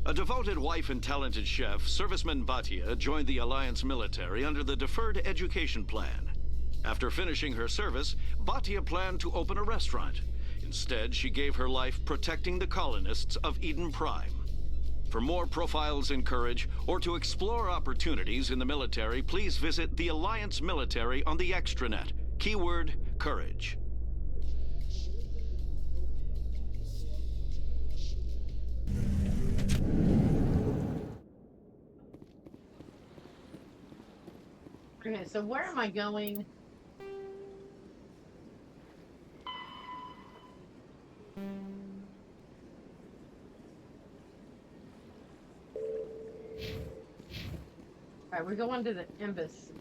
A devoted wife and talented chef, Serviceman Bhatia joined the Alliance military under the Deferred Education Plan. After finishing her service, Bhatia planned to open a restaurant. Instead, she gave her life protecting the colonists of Eden Prime. For more Profiles in Courage, or to explore opportunities in the military, please visit the Alliance military on the extranet. Keyword, Courage. Okay, so where am I going? Alright, we're going to the Embassy.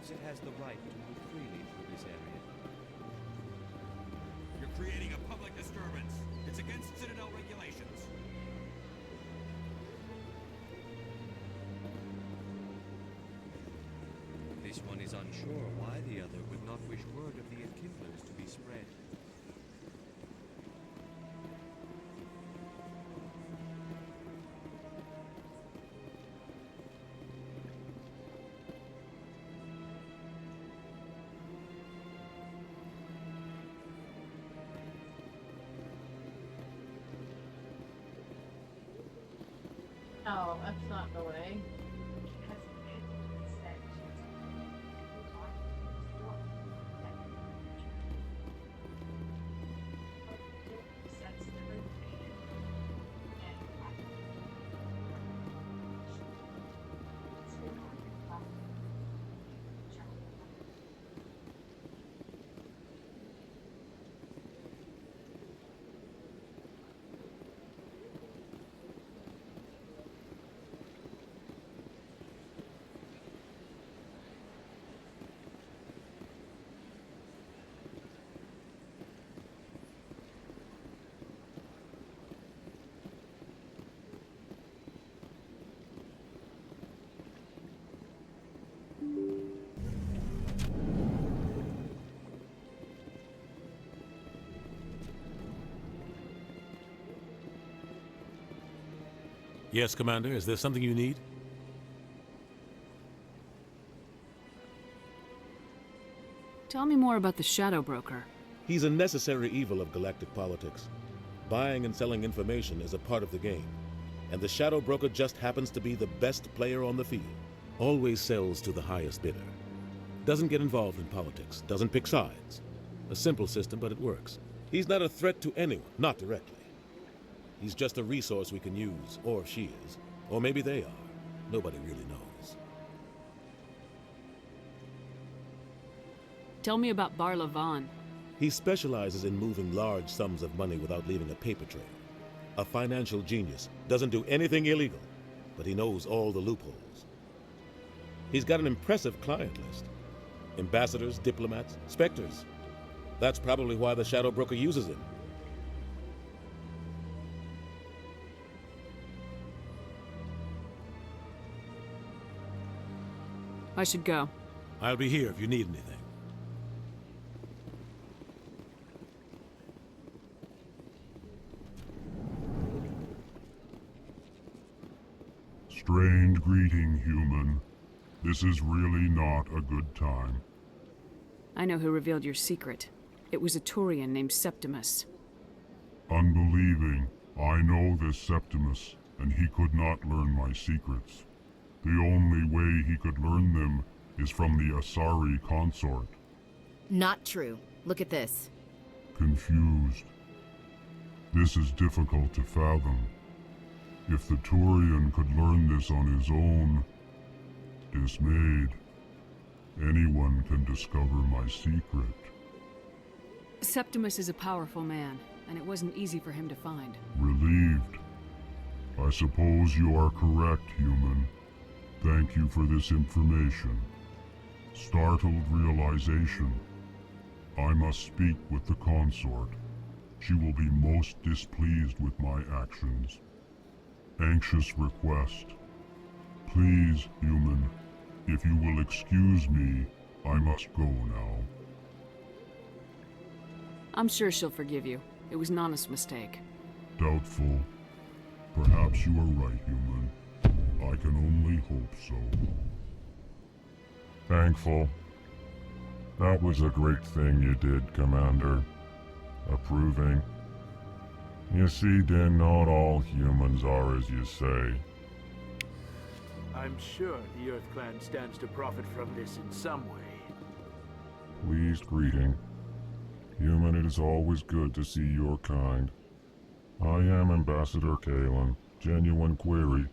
believes it has the right to move freely through this area. You're creating a public disturbance. It's against Citadel regulations. This one is unsure why the other would not wish word of the enkindlers to be spread. Oh, that's not the way. Yes, Commander. Is there something you need? Tell me more about the Shadow Broker. He's a necessary evil of galactic politics. Buying and selling information is a part of the game, and the Shadow Broker just happens to be the best player on the field. Always sells to the highest bidder. Doesn't get involved in politics, doesn't pick sides. A simple system, but it works. He's not a threat to anyone, not directly. He's just a resource we can use, or she is. Or maybe they are. Nobody really knows. Tell me about Barla Vaughn. He specializes in moving large sums of money without leaving a paper trail. A financial genius. Doesn't do anything illegal, but he knows all the loopholes. He's got an impressive client list. Ambassadors, diplomats, specters. That's probably why the Shadow Broker uses him. I should go. I'll be here if you need anything. Strange greeting, human. This is really not a good time. I know who revealed your secret. It was a Turian named Septimus. Unbelieving, I know this Septimus, and he could not learn my secrets. The only way he could learn them is from the Asari consort. Not true. Look at this. Confused. This is difficult to fathom. If the Turian could learn this on his own, dismayed, anyone can discover my secret. Septimus is a powerful man, and it wasn't easy for him to find. Relieved. I suppose you are correct, human. Thank you for this information. Startled realization. I must speak with the consort. She will be most displeased with my actions. Anxious request. Please, human, if you will excuse me, I must go now. I'm sure she'll forgive you. It was an honest mistake. Doubtful. Perhaps you are right, human. I can only hope so. Thankful. That was a great thing you did, Commander. Approving. You see, then, not all humans are as you say. I'm sure the Earth Clan stands to profit from this in some way. Pleased greeting. Human, it is always good to see your kind. I am Ambassador Kalen. Genuine query.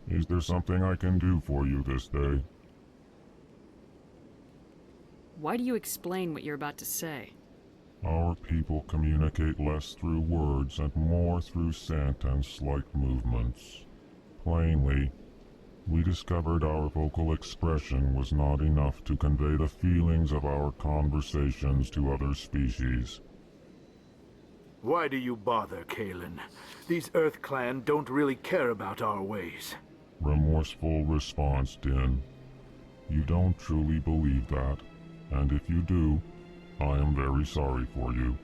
Is there something I can do for you this day? Why do you explain what you're about to say? Our people communicate less through words and more through scent and slight movements. Plainly, we discovered our vocal expression was not enough to convey the feelings of our conversations to other species. Why do you bother, Kalen? These Earth Clan don't really care about our ways. Remorseful response, Din. You don't truly believe that, and if you do, I am very sorry for you.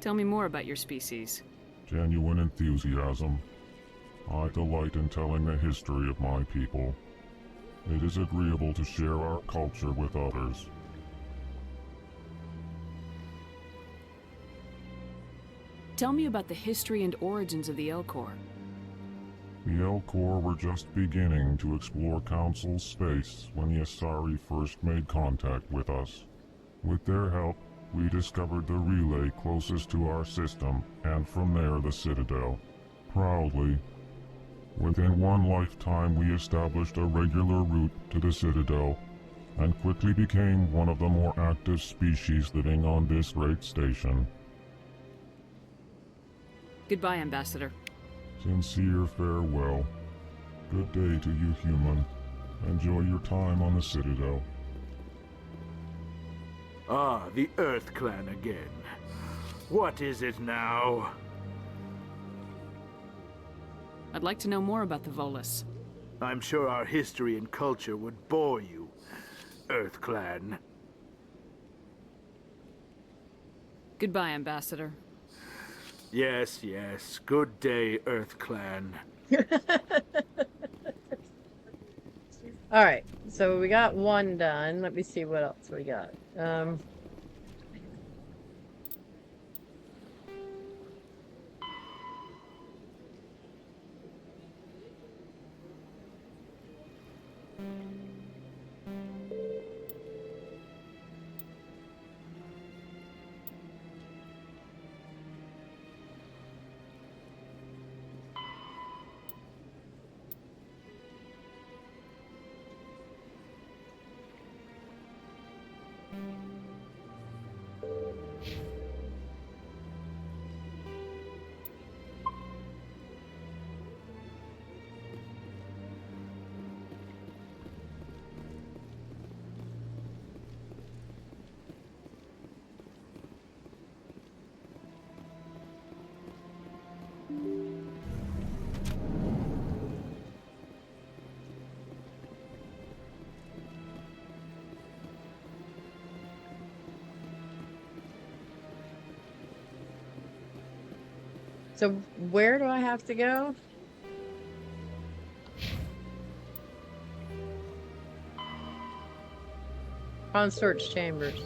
Tell me more about your species. Genuine enthusiasm. I delight in telling the history of my people. It is agreeable to share our culture with others. Tell me about the history and origins of the Elcor. The Elcor were just beginning to explore Council's space when the Asari first made contact with us. With their help, we discovered the relay closest to our system, and from there the Citadel. Proudly, within one lifetime we established a regular route to the Citadel, and quickly became one of the more active species living on this great station. Goodbye, Ambassador. Sincere farewell. Good day to you, human. Enjoy your time on the Citadel. Ah, the Earth Clan again. What is it now? I'd like to know more about the Volus. I'm sure our history and culture would bore you, Earth Clan. Goodbye, Ambassador. Yes, yes. Good day, Earth Clan. Alright, so we got one done. Let me see what else we got. So where do I have to go? On search chambers.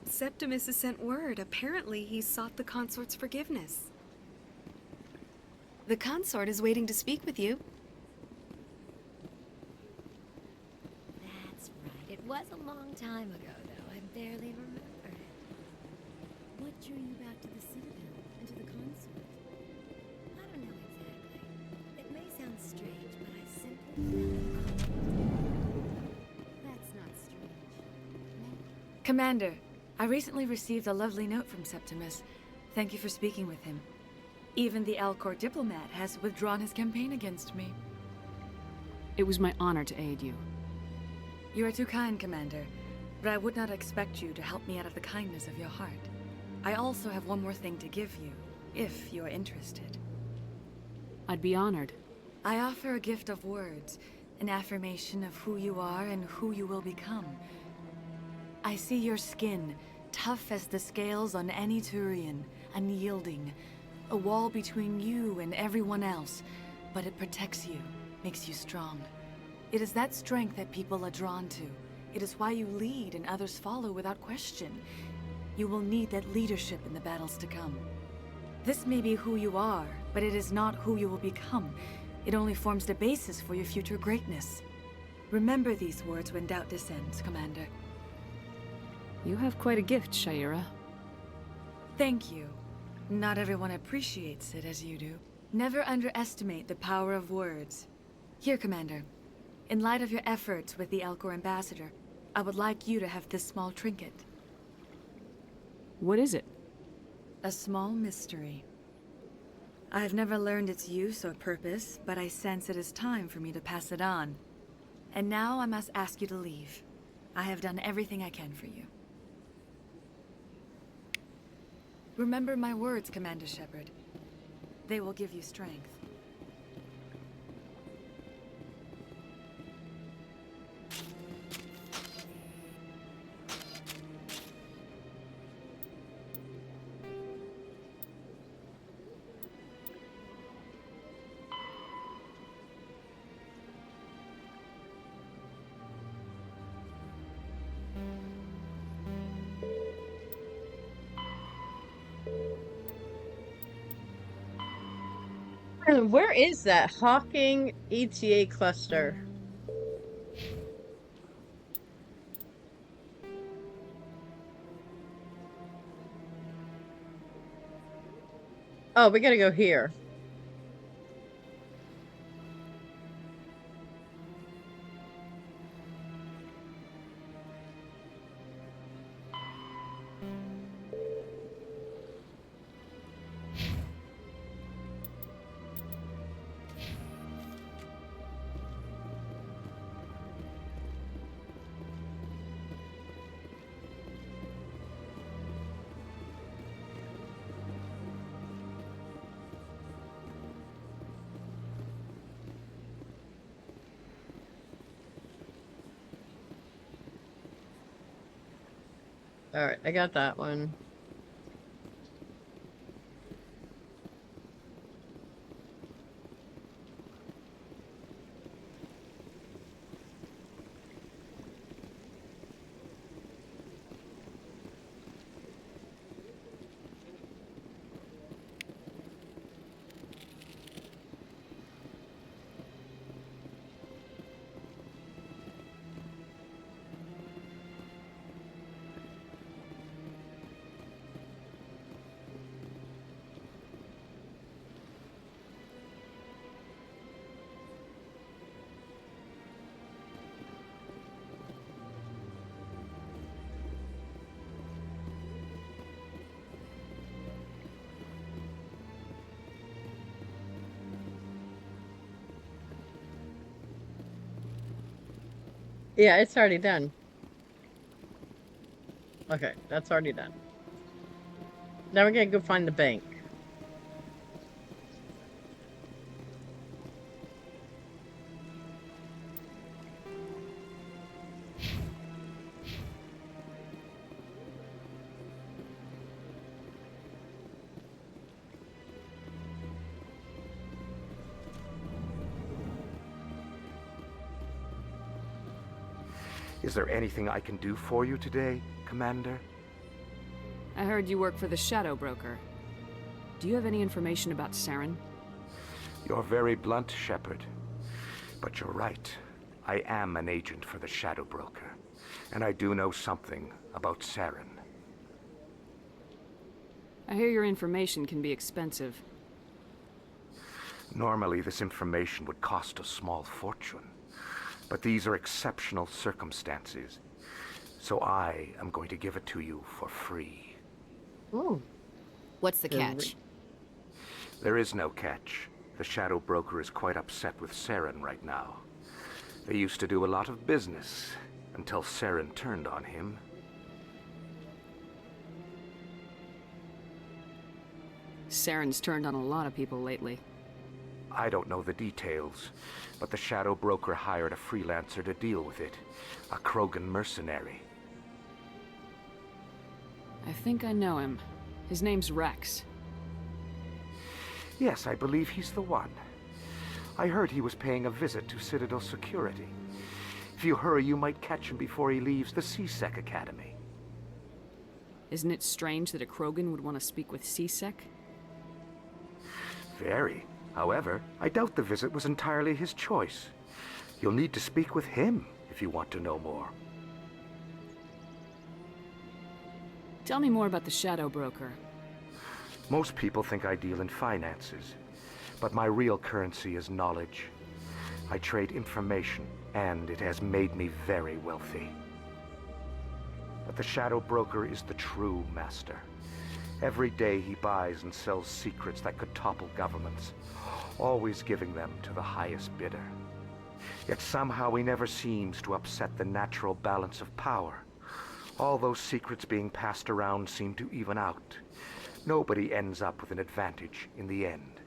Septimus has sent word. Apparently, he sought the consort's forgiveness. The consort is waiting to speak with you. That's right. It was a long time ago, though. I barely remember it. What drew you back to the Citadel and to the consort? I don't know exactly. It may sound strange, but I simply felt called. That's not strange. Commander, I recently received a lovely note from Septimus. Thank you for speaking with him. Even the Elcor diplomat has withdrawn his campaign against me. It was my honor to aid you. You are too kind, Commander, but I would not expect you to help me out of the kindness of your heart. I also have one more thing to give you, if you are interested. I'd be honored. I offer a gift of words, an affirmation of who you are and who you will become. I see your skin, tough as the scales on any Turian, unyielding. A wall between you and everyone else, but it protects you, makes you strong. It is that strength that people are drawn to. It is why you lead and others follow without question. You will need that leadership in the battles to come. This may be who you are, but it is not who you will become. It only forms the basis for your future greatness. Remember these words when doubt descends, Commander. You have quite a gift, Sha'ira. Thank you. Not everyone appreciates it as you do. Never underestimate the power of words. Here, Commander. In light of your efforts with the Elcor ambassador, I would like you to have this small trinket. What is it? A small mystery. I have never learned its use or purpose, but I sense it is time for me to pass it on. And now I must ask you to leave. I have done everything I can for you. Remember my words, Commander Shepard. They will give you strength. Where is that Hawking ETA cluster? Oh, we gotta go here. Alright, I got that one. Yeah, it's already done. Okay, that's already done. Now we're gonna go find the bank. Is there anything I can do for you today, Commander? I heard you work for the Shadow Broker. Do you have any information about Saren? You're very blunt, Shepard. But you're right. I am an agent for the Shadow Broker. And I do know something about Saren. I hear your information can be expensive. Normally, this information would cost a small fortune. But these are exceptional circumstances. So I am going to give it to you for free. Ooh. What's the catch? There is no catch. The Shadow Broker is quite upset with Saren right now. They used to do a lot of business until Saren turned on him. Saren's turned on a lot of people lately. I don't know the details, but the Shadow Broker hired a freelancer to deal with it. A Krogan mercenary. I think I know him. His name's Rex. Yes, I believe he's the one. I heard he was paying a visit to Citadel security. If you hurry, you might catch him before he leaves the C-Sec Academy. Isn't it strange that a Krogan would want to speak with C-Sec? Very. However, I doubt the visit was entirely his choice. You'll need to speak with him if you want to know more. Tell me more about the Shadow Broker. Most people think I deal in finances, but my real currency is knowledge. I trade information, and it has made me very wealthy. But the Shadow Broker is the true master. Every day he buys and sells secrets that could topple governments, always giving them to the highest bidder. Yet somehow he never seems to upset the natural balance of power. All those secrets being passed around seem to even out. Nobody ends up with an advantage in the end.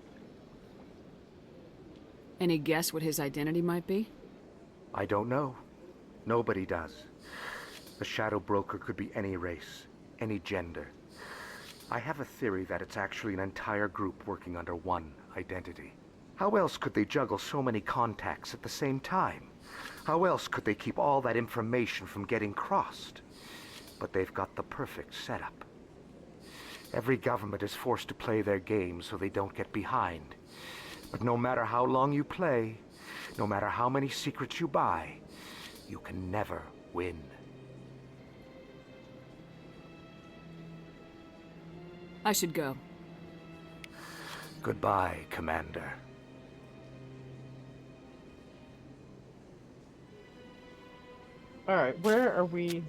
Any guess what his identity might be? I don't know. Nobody does. The Shadow Broker could be any race, any gender. I have a theory that it's actually an entire group working under one identity. How else could they juggle so many contacts at the same time? How else could they keep all that information from getting crossed? But they've got the perfect setup. Every government is forced to play their game so they don't get behind. But no matter how long you play, no matter how many secrets you buy, you can never win. I should go. Goodbye, Commander. Alright, where are we?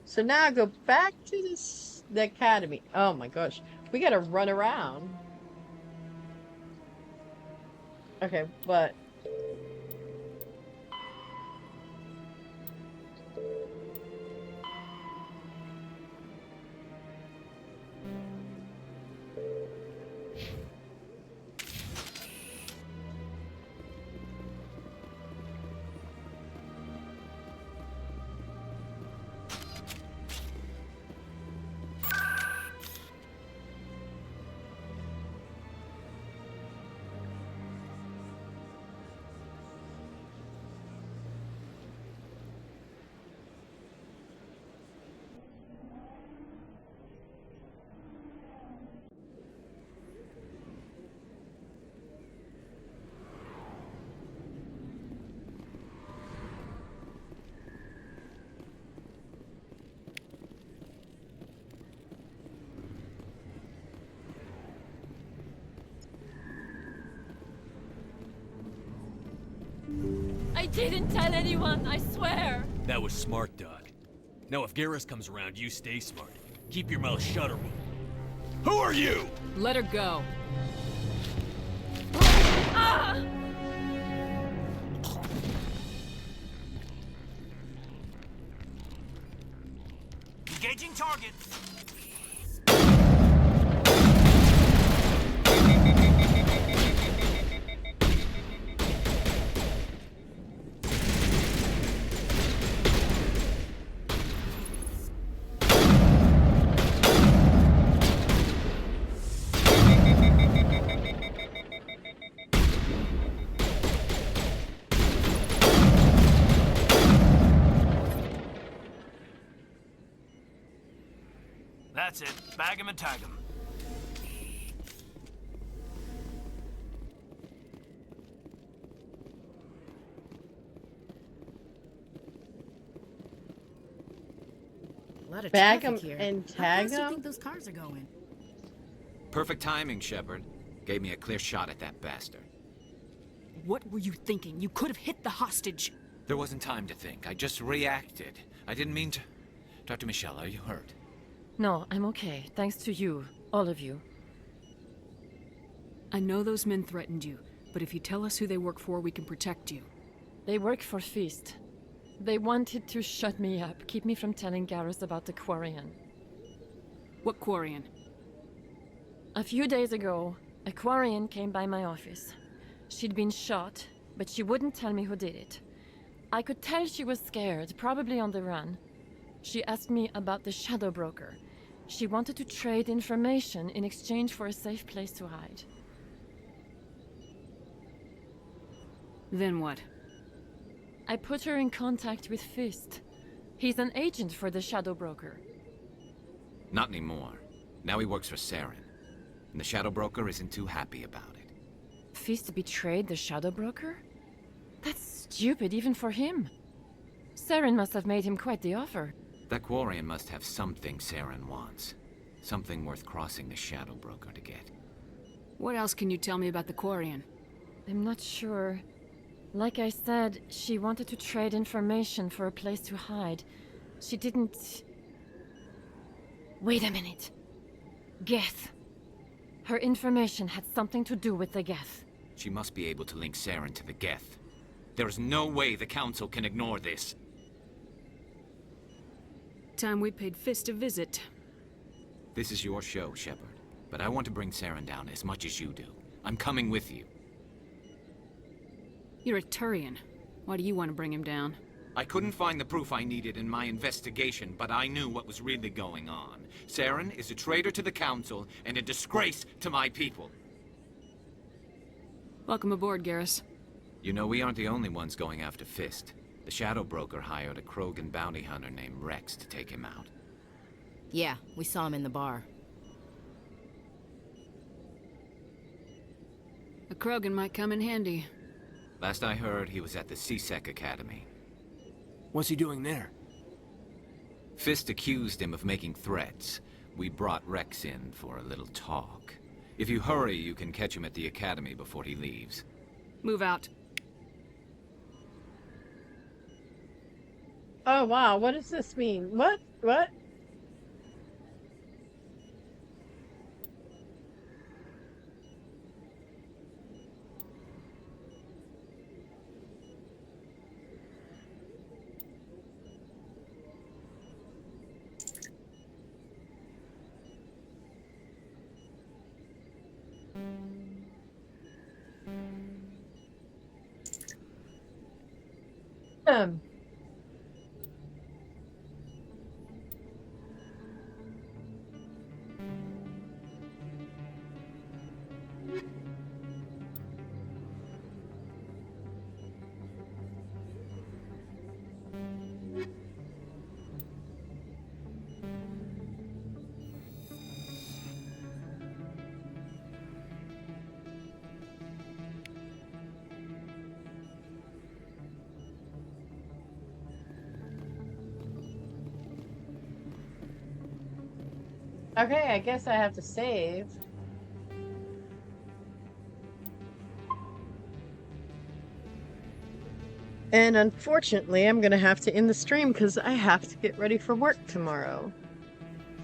So now I go back to the academy. Oh my gosh. We gotta run around. Okay, but... I didn't tell anyone, I swear! That was smart, Doc. Now if Garrus comes around, you stay smart. Keep your mouth shut or we'll... Who are you? Let her go. Ah! Engaging target. That's it. Bag him and tag him. A lot of Bag traffic 'em here. and How tag fast do you 'em? think those cars are going? Perfect timing, Shepard. Gave me a clear shot at that bastard. What were you thinking? You could have hit the hostage. There wasn't time to think. I just reacted. I didn't mean to... Dr. Michelle, are you hurt? No, I'm okay. Thanks to you. All of you. I know those men threatened you, but if you tell us who they work for, we can protect you. They work for Feast. They wanted to shut me up, keep me from telling Garrus about the Quarian. What Quarian? A few days ago, a Quarian came by my office. She'd been shot, but she wouldn't tell me who did it. I could tell she was scared, probably on the run. She asked me about the Shadow Broker. She wanted to trade information in exchange for a safe place to hide. Then what? I put her in contact with Fist. He's an agent for the Shadow Broker. Not anymore. Now he works for Saren. And the Shadow Broker isn't too happy about it. Fist betrayed the Shadow Broker? That's stupid even for him. Saren must have made him quite the offer. That Quarian must have something Saren wants. Something worth crossing the Shadow Broker to get. What else can you tell me about the Quarian? I'm not sure. Like I said, she wanted to trade information for a place to hide. She didn't... Wait a minute. Geth. Her information had something to do with the Geth. She must be able to link Saren to the Geth. There is no way the Council can ignore this. Time we paid Fist a visit. This is your show, Shepard. But I want to bring Saren down as much as you do. I'm coming with you. You're a Turian. Why do you want to bring him down? I couldn't find the proof I needed in my investigation, but I knew what was really going on. Saren is a traitor to the Council and a disgrace to my people. Welcome aboard, Garrus. You know, we aren't the only ones going after Fist. The Shadow Broker hired a Krogan bounty hunter named Rex to take him out. Yeah, we saw him in the bar. A Krogan might come in handy. Last I heard, he was at the C-Sec Academy. What's he doing there? Fist accused him of making threats. We brought Rex in for a little talk. If you hurry, you can catch him at the Academy before he leaves. Move out. Oh, wow. What does this mean? What? What? Um. Okay, I guess I have to save. And unfortunately, I'm going to have to end the stream because I have to get ready for work tomorrow.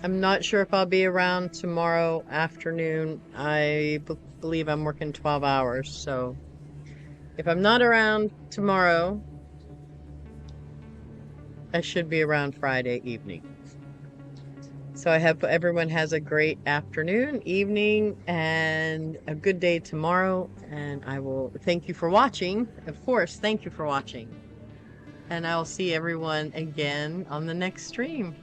I'm not sure if I'll be around tomorrow afternoon. I believe I'm working 12 hours, so if I'm not around tomorrow, I should be around Friday evening. So I hope everyone has a great afternoon, evening, and a good day tomorrow. And I will thank you for watching. Of course, thank you for watching. And I will see everyone again on the next stream.